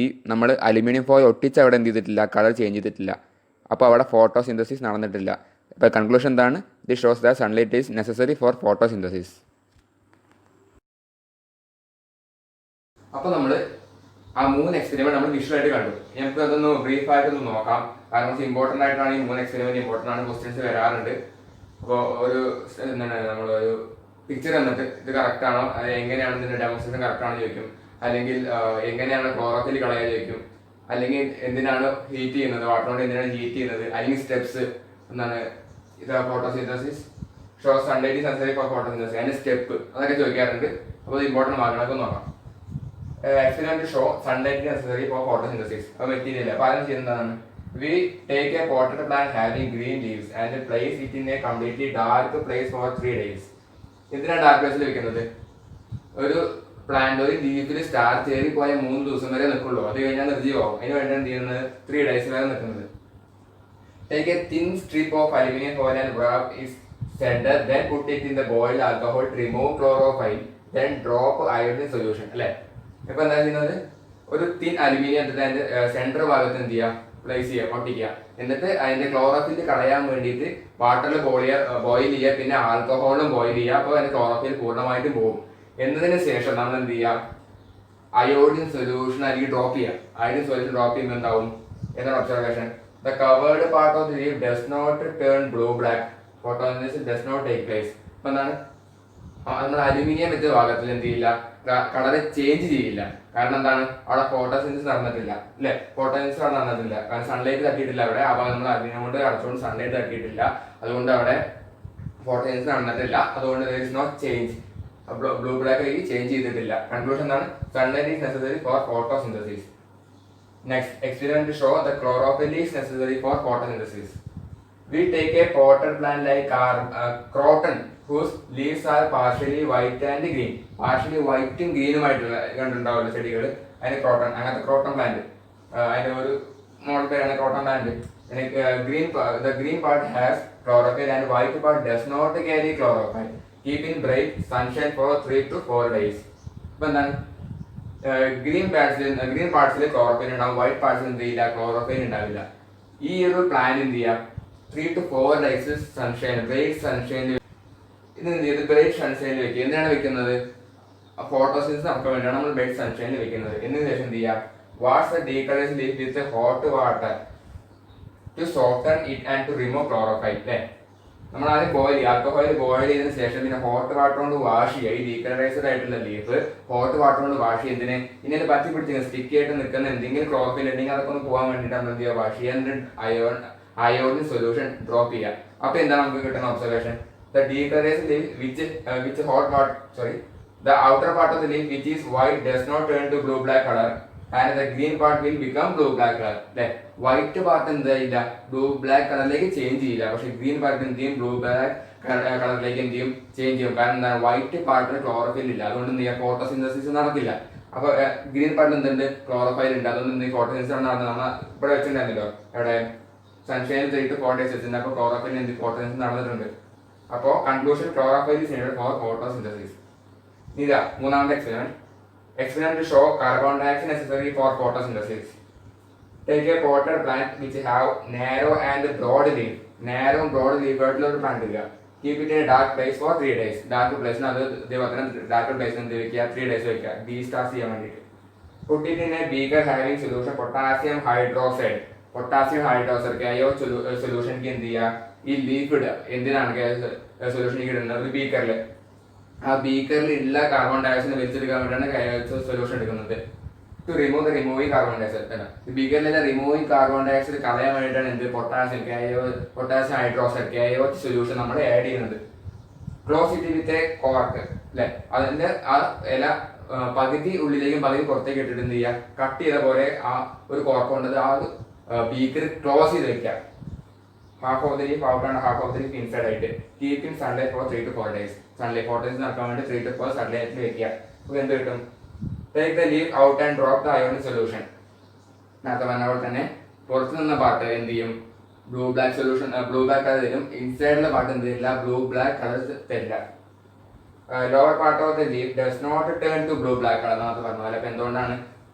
ഈ നമ്മൾ അലുമിനിയം ഫോയിൽ ഒട്ടിച്ച് അവിടെ എന്ത് ചെയ്തിട്ടില്ല, കളർ ചേഞ്ച് ചെയ്തിട്ടില്ല. അപ്പോൾ അവിടെ ഫോട്ടോസിന്തസിസ് നടന്നിട്ടില്ല. ഇപ്പോൾ കൺക്ലൂഷൻ എന്താണ്, this shows that sunlight is necessary for photosynthesis. അപ്പോൾ നമ്മൾ ആ 3 എക്സ്പെരിമെന്റ് നമ്മൾ വിഷ്വലായിട്ട് കണ്ടു. നമുക്ക് അതൊന്ന് ബ്രീഫായിട്ടൊന്ന് നോക്കാം. കാരണം കുറച്ച് ഇമ്പോർട്ടൻ്റ് ആയിട്ടാണ് ഈ 3 എക്സ്പെരിമെന്റ് ഇമ്പോർട്ടൻ്റ് ആണ്, ക്വസ്റ്റ്യൻസ് വരാറുണ്ട്. അപ്പോൾ ഒരു എന്താണ് നമ്മളൊരു പിക്ചർ തന്നിട്ട് ഇത് കറക്റ്റ് ആണോ, എങ്ങനെയാണ് ഇതിൻ്റെ ഡെമോൺസ്ട്രേഷൻ കറക്റ്റ് ആണോ ചോദിക്കും. അല്ലെങ്കിൽ എങ്ങനെയാണ് ക്ലോറോഫിൽ കളയാൻ ചോദിക്കും. അല്ലെങ്കിൽ എന്തിനാണ് ഹീറ്റ് ചെയ്യുന്നത്, വാട്ടറിനോട് എന്തിനാണ് ഹീറ്റ് ചെയ്യുന്നത്. അല്ലെങ്കിൽ സ്റ്റെപ്സ് എന്താണ്, ഇത് photosynthesis show sunlight is necessary for photosynthesis, അതിൻ്റെ സ്റ്റെപ്പ് അതൊക്കെ ചോദിക്കാറുണ്ട്. അപ്പോൾ ഇമ്പോർട്ടൻ്റ് ഭാഗങ്ങളൊക്കെ നോക്കാം. Experiment show sunlight is necessary for photosynthesis. അപ്പോൾ മെറ്റീരിയൽ അപ്പോൾ ആദ്യം ചെയ്യുന്നതാണ്, we take a potted plant having green leaves and place it in a completely dark place for 3 days. എന്തിനാണ് ഡാർക്ക് പ്ലേസിൽ വെക്കുന്നത്? ഒരു പ്ലാന്റ് ഒരു ലീഫിൽ സ്റ്റാർ ചേരി പോയ 3 ദിവസം വരെ നിൽക്കുള്ളൂ. അത് കഴിഞ്ഞാൽ നിർജ്ജീവമാവും. അതിന് വേണ്ടി എന്ത് ചെയ്യുന്നത്, 3 days വരെ നിൽക്കുന്നത്. Take a thin strip of aluminum foil and wrap its center, then put it in the boiled alcohol to remove chlorophyll, then drop iodine solution. അല്ലേ? ഇപ്പൊ എന്താ ചെയ്യുന്നത്, ഒരു തിൻ അലുമിനിയം എടുത്തിട്ട് അതിന്റെ സെന്റർ ഭാഗത്ത് എന്ത് ചെയ്യുക, പ്ലേസ് ചെയ്യുക, ഒട്ടിക്കുക. എന്നിട്ട് അതിന്റെ ക്ലോറോഫിൽ കളയാൻ വേണ്ടിയിട്ട് വാട്ടറിൽ ബോയിൽ ചെയ്യുക, പിന്നെ ആൽക്കഹോളും ബോയിൽ ചെയ്യുക. അപ്പോൾ അതിന്റെ ക്ലോറോഫിൽ പൂർണ്ണമായിട്ടും പോകും. എന്നതിന് ശേഷം നമ്മൾ എന്ത് ചെയ്യുക, അയോഡിൻ സൊല്യൂഷൻ അല്ലെങ്കിൽ ഡ്രോപ്പ് ചെയ്യുക. അയോഡിൻ സൊല്യൂഷൻ ഡ്രോപ്പ് ചെയ്യുമ്പോൾ എന്താവും എന്നാണ് observation, the covered part of the leaf does not turn blue black, photosynthesis does not take place. ഇപ്പൊ എന്താണ്, നമ്മൾ അലുമിനിയം വെച്ച ഭാഗത്തിൽ എന്ത് ചെയ്യില്ല, കളർ ചേഞ്ച് ചെയ്യില്ല. കാരണം എന്താണ്, അവിടെ ഫോട്ടോസിന്തസിസ് നടന്നിട്ടില്ല അല്ലെ, ഫോട്ടോസിന്തസിസ് അവിടെ നടന്നിട്ടില്ല. കാരണം സൺലൈറ്റ് തട്ടിയിട്ടില്ല അവിടെ. അപ്പോൾ നമ്മൾ അലുമിനിയം കൊണ്ട് അടച്ചുകൊണ്ട് സൺലൈറ്റ് തട്ടിയിട്ടില്ല, അതുകൊണ്ട് അവിടെ ഫോട്ടോസിന്തസിസ് നടന്നിട്ടില്ല. അതുകൊണ്ട് there is no change, ബ്ലൂ ബ്ലാക്കിലേക്ക് ചേഞ്ച് ചെയ്തിട്ടില്ല. കൺക്ലൂഷൻ എന്താണ്, sunlight is necessary for photosynthesis. Next experiment show the chlorophyll is necessary for photosynthesis. We take a potted plant like croton whose leaves are partially white and green. Partially white ഉം ഗ്രീനും ആയിട്ടുള്ള കണ്ടുണ്ടാവില്ല ചെടികൾ, അതിന് croton. അങ്ങനത്തെ croton plant, അതിന്റെ ഒരു model പേരാണ് croton plant. The green part has chlorophyll and white part does not carry chlorophyll. Keep in bright sunshine for 3 to 4 days. ഇപ്പൊ എന്താണ്, ഗ്രീൻ പാർട്സിൽ ക്ലോറോഫിൽ ഉണ്ടാവും, വൈറ്റ് പാർട്സിൽ എന്ത് ചെയ്യില്ല, ക്ലോറോഫിൽ ഉണ്ടാവില്ല. ഈ ഒരു പ്ലാന്റ് എന്ത് ചെയ്യാം, 3 to 4 days sunshine, bright sunshine. ഇത് എന്ത് ചെയ്ത് ബ്രൈറ്റ് സൺഷൈനിൽ വെക്കുക. എന്തിനാണ് വെക്കുന്നത്, ഫോട്ടോസിന്തസിസ് നടക്കാൻ വേണ്ടിയാണ് നമ്മൾ ബ്രൈറ്റ് സൺഷൈനിൽ വെക്കുന്നത്. എന്നതിന് ശേഷം എന്ത് ചെയ്യാം, wash the decondensed leaf with hot water to soften it and to remove chlorophyll. അല്ലേ, നമ്മൾ ആദ്യം ബോയിൽ ചെയ്യുക, ആൽക്കഹോയിൽ ബോയിൽ ചെയ്തതിനു ശേഷം പിന്നെ ഹോട്ട് വാട്ടർ കൊണ്ട് വാഷ് ചെയ്യുക. ഈ ഡീകണ്ടൻസ്ഡ് ആയിട്ടുള്ള ലീഫ് ഹോട്ട് വാട്ടർ കൊണ്ട് വാഷ് ചെയ്യുന്നതിന് ഇങ്ങനെ പറ്റി പിടിച്ച് സ്റ്റിക്കി ആയിട്ട് നിൽക്കുന്ന എന്തെങ്കിലും ക്ലോറോഫിൽ ഉണ്ടെങ്കിൽ അതൊക്കെ ഒന്ന് പോകാൻ വേണ്ടിയിട്ട് നമ്മൾ എന്ത് ചെയ്യുക, വാഷ് ചെയ്യാൻ അയോഡിൻ സൊല്യൂഷൻ ഡ്രോപ്പ് ചെയ്യുക. അപ്പോൾ എന്താണ് നമുക്ക് കിട്ടുന്ന observation, the decolorized leaf which hot water, sorry, the outer part of the leaf which is white does not turn to blue black color and the green part will become blue black color. അല്ലേ, white part എന്തായില്ല, blue ബ്ലാക്ക് കളറിലേക്ക് change ചെയ്യില്ല. പക്ഷെ green part എന്ത് ചെയ്യും, blue ബ്ലാക്ക് കളറിലേക്ക് എന്ത് ചെയ്യും, ചേഞ്ച് ചെയ്യും. കാരണം എന്താണ്, വൈറ്റ് പാർട്ടിന് ക്ലോറോഫിൽ ഇല്ല, അതുകൊണ്ട് എന്ത് ചെയ്യാം, ഫോട്ടോസിന്തസിസ് നടക്കില്ല. അപ്പോൾ ഗ്രീൻ പാർട്ടിൽ എന്തുണ്ട്, ക്ലോറോഫൈൽ ഉണ്ട്, അതുകൊണ്ട് എന്ത് ഫോട്ടോസിന്തസിസ് നടന്നത്. നമ്മൾ ഇവിടെ വെച്ചിട്ടുണ്ടായിരുന്നല്ലോ, എവിടെ സൺഷൈൻ 3 to 4 days വെച്ചിട്ടുണ്ട്. അപ്പോൾ ക്ലോറോഫിൽ എന്ത് ഫോട്ടോസിന്തസിസ് നടന്നിട്ടുണ്ട്. അപ്പോൾ conclusion, chlorophyll is needed for photosynthesis. ഇതാ മൂന്നാമത്തെ experiment show carbon dioxide necessary for photosynthesis. Take a potted plant which have narrow and broad leaf. Narrow broad leaf ആയിട്ടുള്ള ഒരു plant ഇല്ല. Keep it in dark place for 3 days. Dark പ്ലേസിന് അത് ഇതേപോലെ തന്നെ dark പ്ലേസിന് എന്ത് വെക്കുക, 3 days വെക്കുക, ഡീസ്റ്റാർച്ച് ചെയ്യാൻ വേണ്ടിയിട്ട്. Put it in a beaker having solution potassium hydroxide. Potassium hydroxide KO സൊല്യൂഷനിലേക്ക് എന്ത് ചെയ്യുക, ഈ ലീഫ് ഇടുക. എന്തിനാണ് സൊല്യൂഷനിലേക്ക് ഇടുന്നത്? ഒരു ബീക്കറിൽ. ആ ബീക്കറിൽ ഉള്ള കാർബൺ ഡയോക്സൈഡ് വലിച്ചെടുക്കാൻ വേണ്ടിയാണ് സൊല്യൂഷൻ എടുക്കുന്നത്. To remove the removing carbon dioxide. ബീക്കറിലെ റിമൂവിങ് കാർബൺ ഡയോക്സൈഡ് കളയാൻ വേണ്ടിയിട്ടാണ് എന്ത് പൊട്ടാസ്യം ഹൈഡ്രോക്സൈഡ് KO സൊല്യൂഷൻ നമ്മൾ ആഡ് ചെയ്യുന്നത്. Close it with a cork അല്ലെ, അതിന്റെ ആ ഇല പകുതി ഉള്ളിലേക്കും പകുതി പുറത്തേക്ക് ഇട്ടിട്ട് എന്ത് ചെയ്യുക, കട്ട് ചെയ്ത പോലെ ആ ഒരു കോർക്ക് കൊണ്ടത് ആ ഒരു ബീക്കർ ക്ലോസ് ചെയ്ത് വെക്കുക. Half of the leaf out and half of the leaf inside ആയിട്ട്. Keep in sunlight for 3 to 4 days. Sunlight 4 days നടക്കാൻ വേണ്ടി 3 to 4 സൺലൈറ്റിൽ വെക്കുക. അപ്പോൾ എന്ത് കിട്ടും? Take the leaf out and drop the ionic solution. നേരത്തെ പറഞ്ഞ പോലെ തന്നെ പുറത്ത് നിന്ന പാർട്ട് എന്ത് ചെയ്യും, blue black solution, blue black colour തരും. ഇൻസൈഡിലെ പാർട്ട് എന്ത് ചെയ്യില്ല, ബ്ലൂ ബ്ലാക്ക് കളർ തരില്ല. Lower part of the leaf does not turn to blue black colour എന്നൊക്കെ പറഞ്ഞു. അപ്പോൾ എന്തുകൊണ്ടാണ്?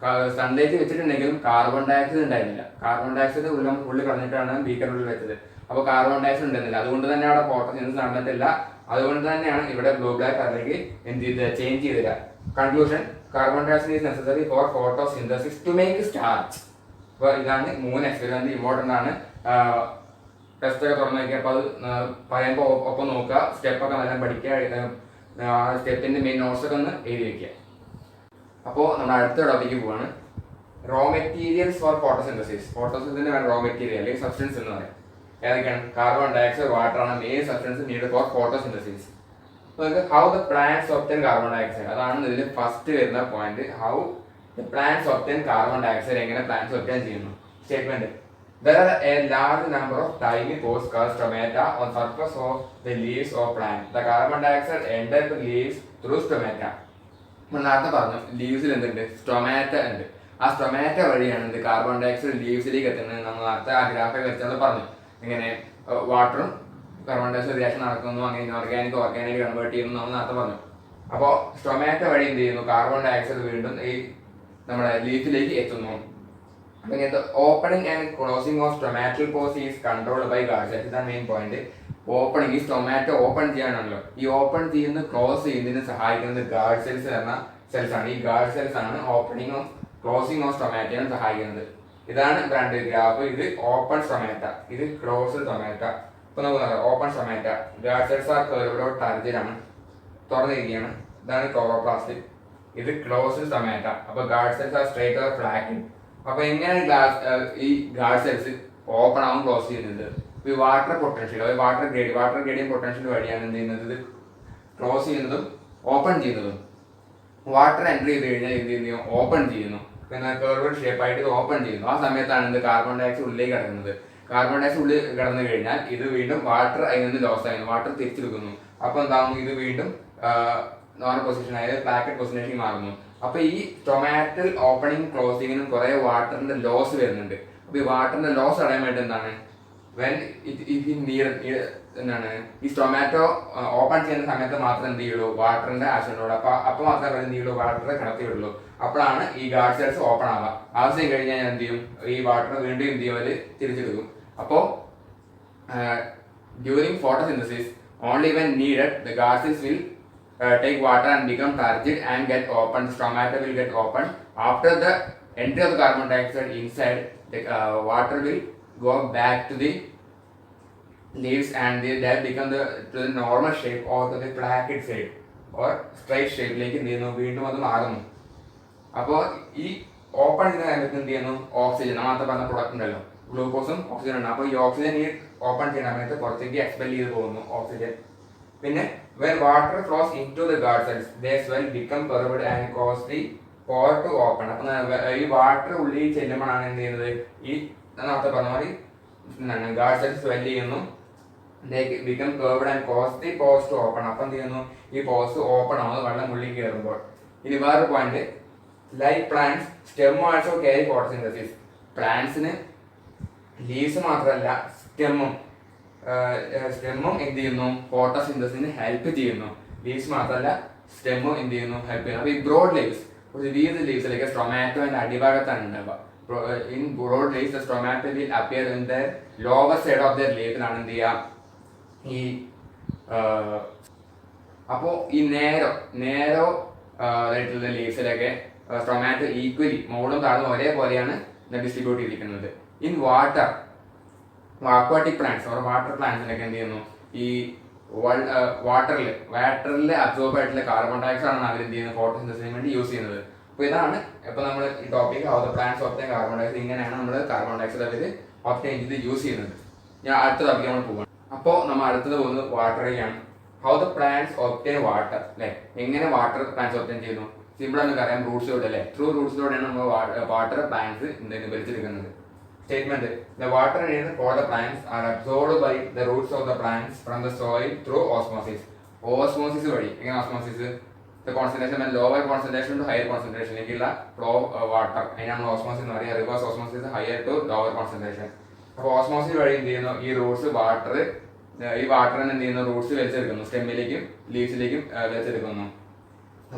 സൺലൈറ്റ് വെച്ചിട്ടുണ്ടെങ്കിലും കാർബൺ ഡയോക്സൈഡ് ഉണ്ടായിരുന്നില്ല. കാർബൺ ഡയോക്സൈഡ് ഉള്ളിൽ കളഞ്ഞിട്ടാണ് ബീക്കറിനുള്ളിൽ വെച്ചത്. അപ്പോൾ കാർബൺ ഡയോക്സൈഡ് ഉണ്ടായിരുന്നില്ല. അതുകൊണ്ട് തന്നെ അവിടെ ഫോട്ടോസിന്തസിസ് നടന്നിട്ടില്ല. അതുകൊണ്ട് തന്നെയാണ് ഇവിടെ ബ്ലൂ ബ്ലാക്ക് കളറിലേക്ക് എന്ത് ചെയ്ത് ചേഞ്ച് ചെയ്തില്ല. Conclusion, carbon dioxide is necessary for photosynthesis to make starch. അപ്പോൾ ഇതാണ് 3 എക്സ്പെരിമെന്റ്. ഇമ്പോർട്ടൻ്റ് ആണ്. ടെസ്റ്റ് ഒക്കെ തുറന്നു നോക്കിയാൽ അപ്പോൾ അത് പറയുമ്പോൾ ഒപ്പം നോക്കുക. സ്റ്റെപ്പൊക്കെ നല്ല പഠിക്കുക. സ്റ്റെപ്പിന്റെ മെയിൻ നോട്ട്സ് ഒക്കെ ഒന്ന് എഴുതി വെക്കുക. അപ്പോൾ നമ്മൾ അടുത്ത ടോപ്പിക്ക് പോവാണ്. Raw materials for photosynthesis. ഫോട്ടോസിന്തസിന്റെ റോ മെറ്റീരിയൽ അല്ലെങ്കിൽ സബ്സ്റ്റൻസ് എന്ന് പറയും. ഏതൊക്കെയാണ്? കാർബൺ ഡയോക്സൈഡ്, വാട്ടർ ആണ് main substance need for photosynthesis. How the plants obtain carbon dioxide, അതാണ് ഇതിൽ ഫസ്റ്റ് വരുന്ന point. How the plants obtain carbon dioxide, എങ്ങനെ പ്ലാന്റ്സ് ഒബ്റ്റെയിൻ ചെയ്യുന്നു. Statement, there are a large number of tiny pores called stomata on surface of the leaves of plant. The carbon dioxide enters the leaves through stomata. നേരത്തെ പറഞ്ഞു ലീവ്സിൽ എന്തുണ്ട്, stomata ഉണ്ട്. ആ stomata വഴിയാണ് ഇത് carbon dioxide ലീവ്സിലേക്ക് എത്തുന്നത്. നമ്മൾ നേരത്തെ ആ ഗ്രാഫിൽ വെച്ചത് പറഞ്ഞു. ഇങ്ങനെ വാട്ടറും കാർബൺ ഡയോക്സൈഡ് റിയാക്ഷൻ നടക്കുന്നു, അങ്ങനെ ഓർഗാനിക് കൺവേർട്ട് ചെയ്യുന്നു നമ്മൾ നേരത്തെ പറഞ്ഞു. അപ്പോൾ സ്റ്റൊമാറ്റ വഴി എന്ത് ചെയ്യുന്നു, കാർബൺ ഡയോക്സൈഡ് വീണ്ടും ഈ നമ്മുടെ ലീഫിലേക്ക് എത്തുന്നു. The opening and closing of stomatal pores is controlled by guard cells. ഇതാണ് മെയിൻ പോയിന്റ്. ഓപ്പണിംഗ്, ഈ സ്റ്റൊമാറ്റോ ഓപ്പൺ ചെയ്യാനാണല്ലോ. ഈ ഓപ്പൺ ചെയ്യുന്ന ക്ലോസ് ചെയ്യുന്നതിന് സഹായിക്കുന്നത് ഗാർഡ് സെൽസ് എന്ന സെൽസ് ആണ്. ഈ ഗാർഡ് സെൽസ് ആണ് ഓപ്പണിംഗ് ക്ലോസിംഗ് ഓഫ് സ്റ്റൊമാറ്റോനെ സഹായിക്കുന്നത്. ഇതാണ് രണ്ട് ഗ്രാഫ്. ഇത് ഓപ്പൺ സ്റ്റൊമാറ്റ, ഇത് ക്ലോസ് സ്റ്റൊമാറ്റ. ഇപ്പൊ നമുക്ക് open stomata, guard cells are curved out ടർജിലാണ്, തുറന്നിരിക്കുകയാണ്. ഇതാണ് ക്ലോറോപ്ലാസ്റ്റ്. ഇത് ക്ലോസ് സ്റ്റൊമാറ്റ. അപ്പൊ guard cells are straight or flat. അപ്പൊ എങ്ങനെയാണ് ഈ ഗാർഡ് സെൽസ് ഓപ്പൺ ആവും ക്ലോസ് ചെയ്യുന്നത്? ഈ water potential, water gradient potential വഴിയാണ് എന്ത് ചെയ്യുന്നത്, ഇത് ക്ലോസ് ചെയ്യുന്നതും ഓപ്പൺ ചെയ്യുന്നതും. വാട്ടർ എൻട്രി ചെയ്ത് കഴിഞ്ഞാൽ എന്ത് ചെയ്യുന്നു, ഓപ്പൺ ചെയ്യുന്നു. പിന്നെ കർവ്ഡ് ഷേപ്പായിട്ട് ഇത് ഓപ്പൺ ചെയ്യുന്നു. ആ സമയത്താണ് എന്ത് കാർബൺ ഡയോക്സൈഡ് ഉള്ളിലേക്ക് കിടക്കുന്നത്. കാർബൺ ഡയോക്സൈഡ് ഉള്ളിൽ കിടന്നു കഴിഞ്ഞാൽ ഇത് വീണ്ടും വാട്ടർ അതിൽ നിന്ന് ലോസ് ആയിരുന്നു, വാട്ടർ തിരിച്ചെടുക്കുന്നു. അപ്പൊ എന്താകുന്നു, ഇത് വീണ്ടും നോർമൽ പൊസിഷൻ, അതായത് പ്ലാക്കറ്റ് പൊസിഷനിലേക്ക് മാറുന്നു. അപ്പൊ ഈ ടൊമാറ്റൽ ഓപ്പണിംഗ് ക്ലോസിങ്ങിനും കുറെ വാട്ടറിന്റെ ലോസ് വരുന്നുണ്ട്. അപ്പൊ ഈ വാട്ടറിന്റെ ലോസ് അറിയാൻ വേണ്ടി എന്താണ്, വെൻ എന്താണ് ഈ ടൊമാറ്റോ ഓപ്പൺ ചെയ്യുന്ന സമയത്ത് മാത്രം എന്ത് ചെയ്യുള്ളൂ, വാട്ടറിന്റെ ആവശ്യമുള്ളൂ. അപ്പൊ മാത്രമേ എന്ത് ചെയ്യുള്ളൂ, വാട്ടർ കിടത്തി വിടുള്ളൂ. അപ്പോഴാണ് ഈ ഗാർഡ് സെൽസ് ഓപ്പൺ ആവുക. ആവശ്യം കഴിഞ്ഞാൽ എന്ത് ചെയ്യും, ഈ വാട്ടർ വീണ്ടും എന്ത് ചെയ്യും, അവര് തിരിച്ചെടുക്കും. അപ്പോ during photosynthesis only when needed the guard cells will take water and become turgid and get opened. Stomata will get opened. After the entry of the carbon dioxide inside, the water will go back to the leaves and they become to the normal shape or to the placket shape or straight shape like വീണ്ടും അത് മാറുന്നു. അപ്പോൾ ഈ open ചെയ്യുന്ന സമയത്ത് എന്ത് ചെയ്യുന്നു, oxygen, മാത്രം പറഞ്ഞ പ്രൊഡക്റ്റ് ഉണ്ടല്ലോ, ഗ്ലൂക്കോസും ഓക്സിജൻ ഉണ്ട്. അപ്പോൾ ഈ ഓക്സിജൻ ഈ ഓപ്പൺ ചെയ്യുന്ന സമയത്ത് പുറത്തേക്ക് എക്സ്പെൽ ചെയ്ത് പോകുന്നു ഓക്സിജൻ. പിന്നെ when water flows into the guard cells, they swell, become curved and cause the pore to open. അപ്പൊ ഈ വാട്ടർ ഉള്ളിൽ ചെല്ലുമ്പോഴാണ് എന്ത് ചെയ്യുന്നത്, ഈ നേരത്തെ പറഞ്ഞ മാതിരി ഗാർഡ് സെൽസ് സ്വെൽ ചെയ്യുന്നു, they become curved and cause the pores to open. അപ്പൊ എന്ത് ചെയ്യുന്നു, ഈ പോർസ് ഓപ്പൺ ആവുന്നത് വെള്ളം ഉള്ളിൽ കയറുമ്പോൾ. ഇനി വേറൊരു point, like plants stem also carry photosynthesis. പ്ലാന്റ്സിന് ലീവ്സ് മാത്രമല്ല സ്റ്റെമ്മും എന്ത് ചെയ്യുന്നു, ഫോട്ടോസിന്തസിന് ഹെൽപ്പ് ചെയ്യുന്നു. ലീവ്സ് മാത്രമല്ല സ്റ്റെമ്മും എന്ത് ചെയ്യുന്നു, ഹെൽപ്പ് ചെയ്യുന്നു. അപ്പൊ ഈ ബ്രോഡ് ലീവ്സ്, വിവിധ ലീവ്സിലേക്ക് സ്ട്രൊമാറ്റോന്റെ അടിഭാഗത്താണ് ഉണ്ടാവുക. In broad leaves stomata will appear in the lower side of the ലീഫിലാണ് എന്ത് ചെയ്യുക ഈ അപ്പോൾ ഈ നേരോ ആയിട്ടുള്ള ലീവ്സിലൊക്കെ സ്ട്രോമാറ്റോ ഈക്വലി മുകളും താഴും ഒരേപോലെയാണ് ഡിസ്ട്രിബ്യൂട്ട് ചെയ്തിരിക്കുന്നത്. In water, aquatic plants or water പ്ലാന്റ്സിനൊക്കെ എന്ത് ചെയ്യുന്നു, ഈ വാട്ടറിൽ അബ്സോർബ് ആയിട്ടുള്ള കാർബൺ ഡയോക്സൈഡ് ആണ് അവർ എന്ത് ചെയ്യുന്നത്, ഫോട്ടോസിന്തസിന് വേണ്ടി യൂസ് ചെയ്യുന്നത്. അപ്പോൾ ഇതാണ് ഇപ്പോൾ നമ്മൾ ഈ topic how the plants obtain carbon dioxide, ഇങ്ങനെയാണ് നമ്മൾ കാർബൺ ഡയോക്സൈഡ് അവർ ഒബ്റ്റെയിൻ ചെയ്ത് യൂസ് ചെയ്യുന്നത്. ഞാൻ അടുത്ത ടോപ്പിക്ക് നമ്മൾ പോകണം. അപ്പോൾ നമ്മൾ അടുത്തത് പോകുന്നത് വാട്ടറിലാണ്. How the plants obtain water, അല്ലെ, എങ്ങനെ വാട്ടർ പ്ലാന്റ്സ് ഒബ്റ്റെയിൻ ചെയ്യുന്നു? സിമ്പിൾ ആണ് അറിയാം, റൂട്ട്സിലൂടെ അല്ലേ, ത്രൂ റൂട്ട്സിലൂടെയാണ് നമ്മൾ വാട്ടർ പ്ലാന്റ്സ് വലിച്ചെടുക്കുന്നത്. Statement: the water in for the plants are absorbed by the roots of the plants from the soil through osmosis. Osmosis വഴി, എങ്ങനെ osmosis? The concentration and lower concentration to higher concentration ലേക്കുള്ള flow water, അതിനാണ് osmosis എന്ന് പറയുക. Reverse osmosis, higher to lower concentration. അപ്പോൾ osmosis വഴി എന്ത് ചെയ്യുന്നു, ഈ റൂട്ട്സ് ഈ വാട്ടറിന് എന്ത് ചെയ്യുന്നു, റൂട്ട്സ് വലിച്ചെടുക്കുന്നു, സ്റ്റെമ്മിലേക്കും ലീവ്സിലേക്കും വലിച്ചെടുക്കുന്നു.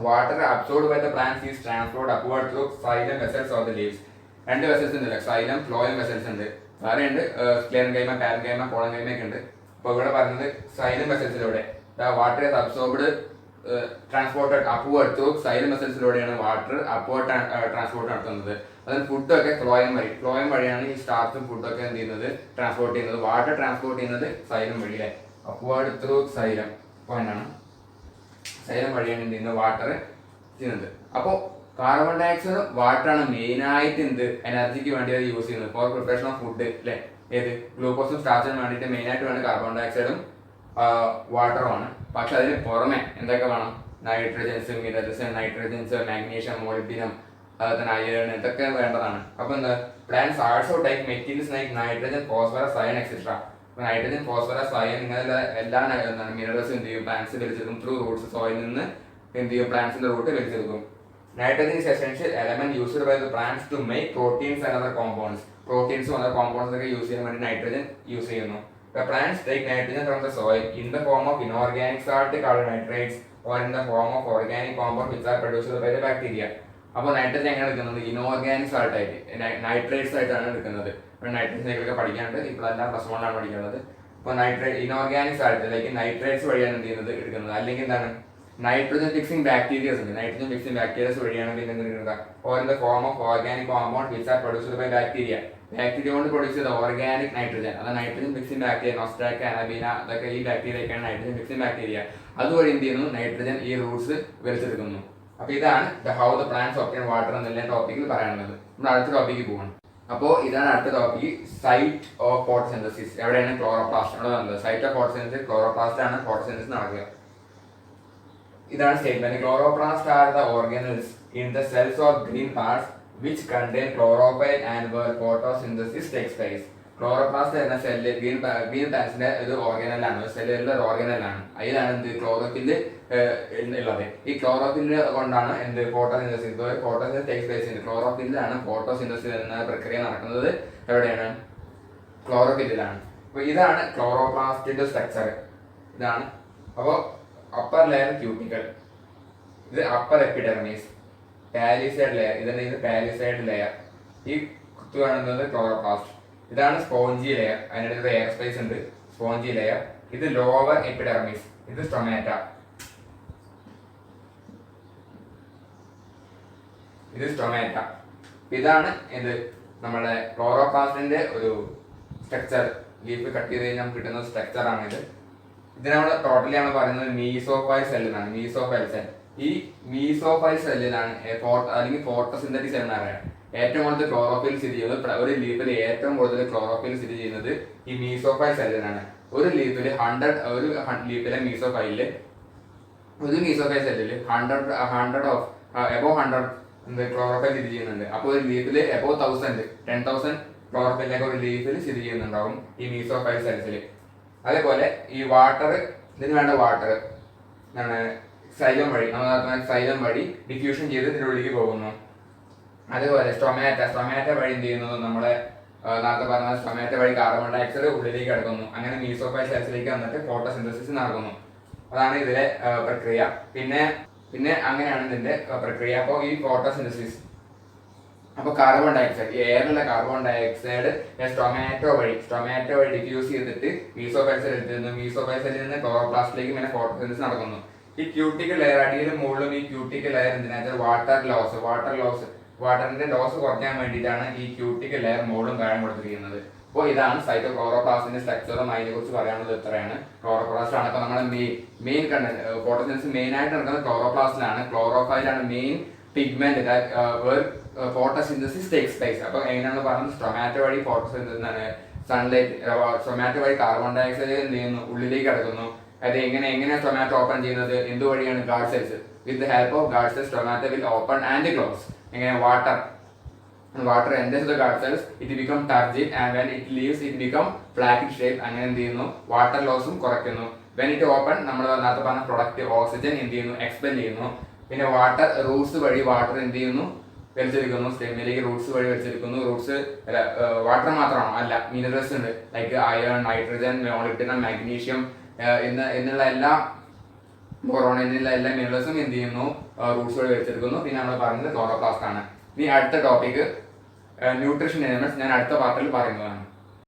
Water absorbed by the plants is transferred upward through xylem vessels of the leaves. രണ്ട് വെസൽസ് ഉണ്ട്, സൈലം ഫ്ലോയം വെസൽസ് ഉണ്ട്, വേറെ ഉണ്ട് ക്ലെയൻകൈമ, പാരൻകൈമ, കോളൻകൈമ ഒക്കെ ഉണ്ട്. അപ്പോൾ ഇവിടെ പറയുന്നത് സൈലം വെസൽസിലൂടെ water is absorbed transported upward through xylem വെസൽസിലൂടെയാണ് വാട്ടർ അപ്വേർഡ് ട്രാൻസ്പോർട്ട് നടത്തുന്നത്. അതിന് ഫുഡൊക്കെ ഫ്ലോയം വഴിയാണ് ഈ സ്റ്റാർച്ചും ഫുഡൊക്കെ എന്ത് ചെയ്യുന്നത്, ട്രാൻസ്പോർട്ട് ചെയ്യുന്നത്. വാട്ടർ ട്രാൻസ്പോർട്ട് ചെയ്യുന്നത് സൈലം വഴി, അല്ലേ, അപ്വേർഡ് ത്രൂ സൈലം പോയിന്റാണ്. സൈലം വഴിയാണ് എന്ത് ചെയ്യുന്നത്, വാട്ടർ ചെയ്യുന്നത്. അപ്പോൾ കാർബൺ ഡയോക്സൈഡ് വാട്ടറാണ് മെയിനായിട്ട് എനർജിക്ക് വേണ്ടി അത് യൂസ് ചെയ്യുന്നത്, ഫോർ പ്രിപ്പറേഷൻ ഓഫ് ഫുഡ്, അല്ലേ. ഏത് ഗ്ലൂക്കോസും സ്റ്റാർച്ചിനും വേണ്ടിയിട്ട് മെയിനായിട്ട് വേണം കാർബൺ ഡയോക്സൈഡും വാട്ടറുമാണ്. പക്ഷെ അതിന് പുറമെ എന്തൊക്കെ വേണം, നൈട്രജൻസ്, മാഗ്നീഷ്യം, മോളിബ്ഡിനം, അതുപോലെ തന്നെ അയൺ, ഇതൊക്കെ വേണ്ടതാണ്. അപ്പോൾ എന്താ, plants also take materials like nitrogen, phosphorus, iron etcetera. Nitrogen, phosphorus, iron ഇങ്ങനെയുള്ള എല്ലാ മിനറൽസും എന്ത് ചെയ്യും, പ്ലാന്റ്സ് വലിച്ചെടുക്കും. ത്രൂ റൂട്ട്സ്, സോയിൽ നിന്ന് എന്ത് ചെയ്യും, പ്ലാന്റ്സിന്റെ റൂട്ട് വലിച്ചെടുക്കും. Nitrogen is essential element used by the plants to make proteins and other compounds. Proteins and other compounds ഒക്കെ യൂസ് ചെയ്യാൻ വേണ്ടി നൈട്രജൻ യൂസ് ചെയ്യുന്നു. The plants take nitrogen from the soil in the form of inorganic salt called nitrates or in the form of organic compounds which are produced by the bacteria. അപ്പോൾ nitrogen എങ്ങനെ എടുക്കുന്നത്, inorganic salt ആയിട്ട്, nitrates ആയിട്ടാണ് എടുക്കുന്നത്. നൈട്രജനൊക്കെ പഠിക്കാനുണ്ട്, ഇപ്പോൾ എല്ലാം +1 പഠിക്കുന്നത്. അപ്പോൾ ഇനോർഗാനിക് സാൾട്ട് ലൈക്ക് നൈട്രേറ്റ്സ് വഴിയാണ് എന്ത് ചെയ്യുന്നത്, എടുക്കുന്നത്. അല്ലെങ്കിൽ എന്താണ്, നൈട്രജൻ ഫിക്സിംഗ് ബാക്ടീരിയസ് ഉണ്ട്, നൈട്രജൻ ഫിക്സിംഗ് ബാക്ടീരിയസ് വഴിയാണ് പിന്നെ എടുക്കുക. Or in the form of organic compound which are produced by bacteria. Bacteria കൊണ്ട് പ്രൊഡ്യൂസ് ചെയ്ത ഓർഗാനിക് നൈട്രജൻ, അത് നൈട്രജൻ ഫിക്സിംഗ് ബാക്ടീരിയ, നോസ്ട്രാക്ക, അനബീന, അതൊക്കെ ഈ ബാക്ടീരിയയൊക്കെയാണ് നൈട്രജൻ ഫിക്സിംഗ് ബാക്ടീരിയ. അതുവഴി എന്ത് ചെയ്യുന്നു, നൈട്രജൻ ഈ റൂട്ട്സ് വലിച്ചെടുക്കുന്നു. അപ്പോൾ ഇതാണ് how the plants obtain water എന്നുള്ള ടോപ്പിക്കിൽ പറയാനുള്ളത്. നമ്മൾ അടുത്ത ടോപ്പിക്ക് പോകണം. അപ്പോൾ ഇതാണ് അടുത്ത ടോപ്പിക്ക്, സൈറ്റ് ഓഫ് ഫോട്ടോസിന്തസിസ്. എവിടെയാണ്, ക്ലോറോപ്ലാസ്റ്റ്. അവിടെ വന്നത് സൈറ്റ് ഓഫ് ഫോട്ടോസിന്തസിസ്, ക്ലോറോപ്ലാസ്റ്റ് ആണ് ഫോട്ടോസിന്തസിസ് നടക്കുക. ഇതാണ് statement. Chloroplast are the organelles in the cells of green parts which contain chlorophyll and where photosynthesis takes place. Chloroplast എന്ന സെല്ല് ഗ്രീൻ പ്ലാന്റ്സിന്റെ ഒരു ഓർഗനലാണ്, സെല്ലിലുള്ള ഒരു ഓർഗനലാണ്. അതിലാണ് എന്ത്, ക്ലോറോഫില്ല് ഉള്ളത്. ഈ ക്ലോറോഫില്ല് കൊണ്ടാണ് എന്ത്, ഫോട്ടോസിന്തസിസ് ടേക്സ് പ്ലേസ് ചെയ്യുന്നത്. ക്ലോറോഫില്ലാണ് ഫോട്ടോസിന്തസിസ് എന്ന പ്രക്രിയ നടക്കുന്നത്. എവിടെയാണ്, ക്ലോറോഫില്ലിലാണ്. അപ്പോൾ ഇതാണ് ക്ലോറോപ്ലാസ്റ്റിന്റെ സ്ട്രക്ചർ. ഇതാണ്. അപ്പോൾ അപ്പർ ലെയർ ക്യൂട്ടിക്കൽ, ഇത് അപ്പർ എപ്പിഡെർമിസ്, പാലിസൈഡ് ലെയർ, ഇത് പാലിസൈഡ് ലെയർ. ഈ കുത്തു കാണുന്നത് ക്ലോറോപ്ലാസ്റ്റ്. ഇതാണ് സ്പോഞ്ചി ലെയർ, അതിനിടയിൽ എയർ സ്പേസ് ഉണ്ട്, സ്പോഞ്ചി ലെയർ. ഇത് ലോവർ എപ്പിഡെർമിസ്, ഇത് സ്റ്റൊമാറ്റ, ഇത് സ്റ്റൊമാറ്റ. ഇതാണ് എന്ത്, നമ്മുടെ ക്ലോറോപ്ലാസ്റ്റിന്റെ ഒരു സ്ട്രക്ചർ. ലീഫ് കട്ട് ചെയ്ത് കഴിഞ്ഞാൽ കിട്ടുന്ന സ്ട്രക്ചർ ആണിത്. ഇത് നമ്മൾ ടോട്ടലി നമ്മൾ പറയുന്നത് മീസോഫൈൽ സെല്ലിനാണ്. മീസോഫൈൽ സെൽ, ഈ മീസോഫൈൽ സെല്ലിനാണ് അല്ലെങ്കിൽ ഫോട്ടോസിന്തറ്റിക് സെൽ എന്ന് പറയാം. ഏറ്റവും കൂടുതൽ ക്ലോറോഫിൽ സ്ഥിതി ചെയ്യുന്നത്, ഒരു ലീഫിൽ ഏറ്റവും കൂടുതൽ ക്ലോറോഫിൽ സ്ഥിതി ചെയ്യുന്നത് ഈ മീസോഫൈൽ സെല്ലിനാണ്. ഒരു ലീഫിൽ 100, ഒരു ലീഫിലെ മീസോഫൈലില്, ഒരു മീസോഫൈൽ സെല്ലിൽ 100 ക്ലോറോഫൈൽ സ്ഥിതി ചെയ്യുന്നുണ്ട്. അപ്പോൾ ഒരു ലീഫിൽ എബോവ് 10,000 ക്ലോറോഫിലൊക്കെ ഒരു ലീഫിൽ സ്ഥിതി ചെയ്യുന്നുണ്ടാവും ഈ മീസോഫൈൽ സെൽസിൽ. അതേപോലെ ഈ വാട്ടർ, ഇതിന് വേണ്ട വാട്ടർ എന്താണ്, സൈലം വഴി ഡിഫ്യൂഷൻ ചെയ്ത് ഇതിനുള്ളിലേക്ക് പോകുന്നു. അതേപോലെ സ്റ്റൊമാറ്റ വഴി എന്ത് ചെയ്യുന്നു, നമ്മളെ നേരത്തെ പറഞ്ഞ സ്റ്റൊമാറ്റ വഴി കാർബൺ ഡയോക്സൈഡ് ഉള്ളിലേക്ക് കിടക്കുന്നു. അങ്ങനെ മീസോഫൈൽ സെൽസിലേക്ക് വന്നിട്ട് ഫോട്ടോസിന്തസിസ് നടക്കുന്നു. അതാണ് ഇതിലെ പ്രക്രിയ. പിന്നെ അങ്ങനെയാണ് ഇതിന്റെ പ്രക്രിയ. അപ്പോൾ ഈ ഫോട്ടോസിന്തസിസ്, അപ്പോൾ കാർബൺ ഡയോക്സൈഡ്, എയറിലുള്ള കാർബൺ ഡയോക്സൈഡ് സ്റ്റൊമാറ്റോ വഴി ഡിഫ്യൂസ് ചെയ്തിട്ട് മീസോഫൈൽ സെല്ലിൽ നിന്ന് ക്ലോറോപ്ലാസ്റ്റിലേക്ക് പിന്നെ ഫോട്ടോസിന്തസിസ് നടക്കുന്നു. ഈ ക്യൂട്ടിക്കൽ ലെയർ അടിയിലും മുകളിലും ഈ ക്യൂട്ടിക്കൽ ലെയർ എന്തിനാ വെച്ചാൽ വാട്ടറിന്റെ ലോസ് കുറയ്ക്കാൻ വേണ്ടിയിട്ടാണ് ഈ ക്യൂട്ടിക്കൽ ലെയർ മുകളിലും താഴെ കൊടുത്തിരിക്കുന്നത്. അപ്പോൾ ഇതാണ് സൈറ്റോക്ലോറോപ്ലാസ്റ്റിന്റെ സ്ട്രക്ചറും അതിനെ കുറിച്ച് പറയാനുള്ളത് ഇത്രയാണ്. ക്ലോറോപ്ലാസ്റ്റ് ആണ്. അപ്പോൾ നമ്മുടെ മെയിൻ ഫോട്ടോസിന്തസിസ് മെയിൻ ആയിട്ട് നടക്കുന്നത് ക്ലോറോപ്ലാസ്റ്റിലാണ്. ക്ലോറോഫൈൽ ആണ് main pigment photosynthesis takes place. അപ്പോൾ എങ്ങനെയാണ് പറഞ്ഞത്, സ്ട്രൊമാറ്റോ വഴി ഫോട്ടോസിന്തസിസ് സൺലൈറ്റ് സ്ട്രൊമാറ്റോ വഴി കാർബൺ ഡയോക്സൈഡ് എന്ത് ചെയ്യുന്നു, ഉള്ളിലേക്ക് കിടക്കുന്നു. അത് എങ്ങനെയാണ് സ്ട്രൊമാറ്റോ ഓപ്പൺ ചെയ്യുന്നത്, എന്തുവഴിയാണ് guard cells. With the help of guard cells stomata will open and close. എങ്ങനെ water enters the guard cells, it become turgid, and when it leaves it become flaccid shape. അങ്ങനെ എന്ത് ചെയ്യുന്നു, water ലോസും കുറയ്ക്കുന്നു. when it open നമ്മൾ നേരത്തെ പറഞ്ഞ product oxygen എന്ത് ചെയ്യുന്നു, എക്സ്പെൽ ചെയ്യുന്നു. പിന്നെ വാട്ടർ റൂട്ട്സ് വഴി വാട്ടർ എന്ത് ചെയ്യുന്നു, വലിച്ചെടുക്കുന്നു. സ്റ്റെമ്മിലേക്ക് റൂട്ട്സ് വഴി വലിച്ചെടുക്കുന്നു. റൂട്ട്സ് വാട്ടർ മാത്രമാണോ, അല്ല, മിനറൽസ് ഉണ്ട്, like iron, nitrogen, molybdenum, magnesium എന്നുള്ള എല്ലാ ബോറോൺ എന്നുള്ള എല്ലാ മിനറൽസും എന്ത് ചെയ്യുന്നു, റൂട്ട്സ് വഴി വലിച്ചെടുക്കുന്നു. പിന്നെ നമ്മൾ പറഞ്ഞത് ക്ലോറോപ്ലാസ്റ്റ് ആണ്. ഇനി അടുത്ത ടോപ്പിക് ന്യൂട്രീഷൻ എലിമെന്റ്സ് ഞാൻ അടുത്ത പാർട്ടിൽ പറയുന്നതാണ്.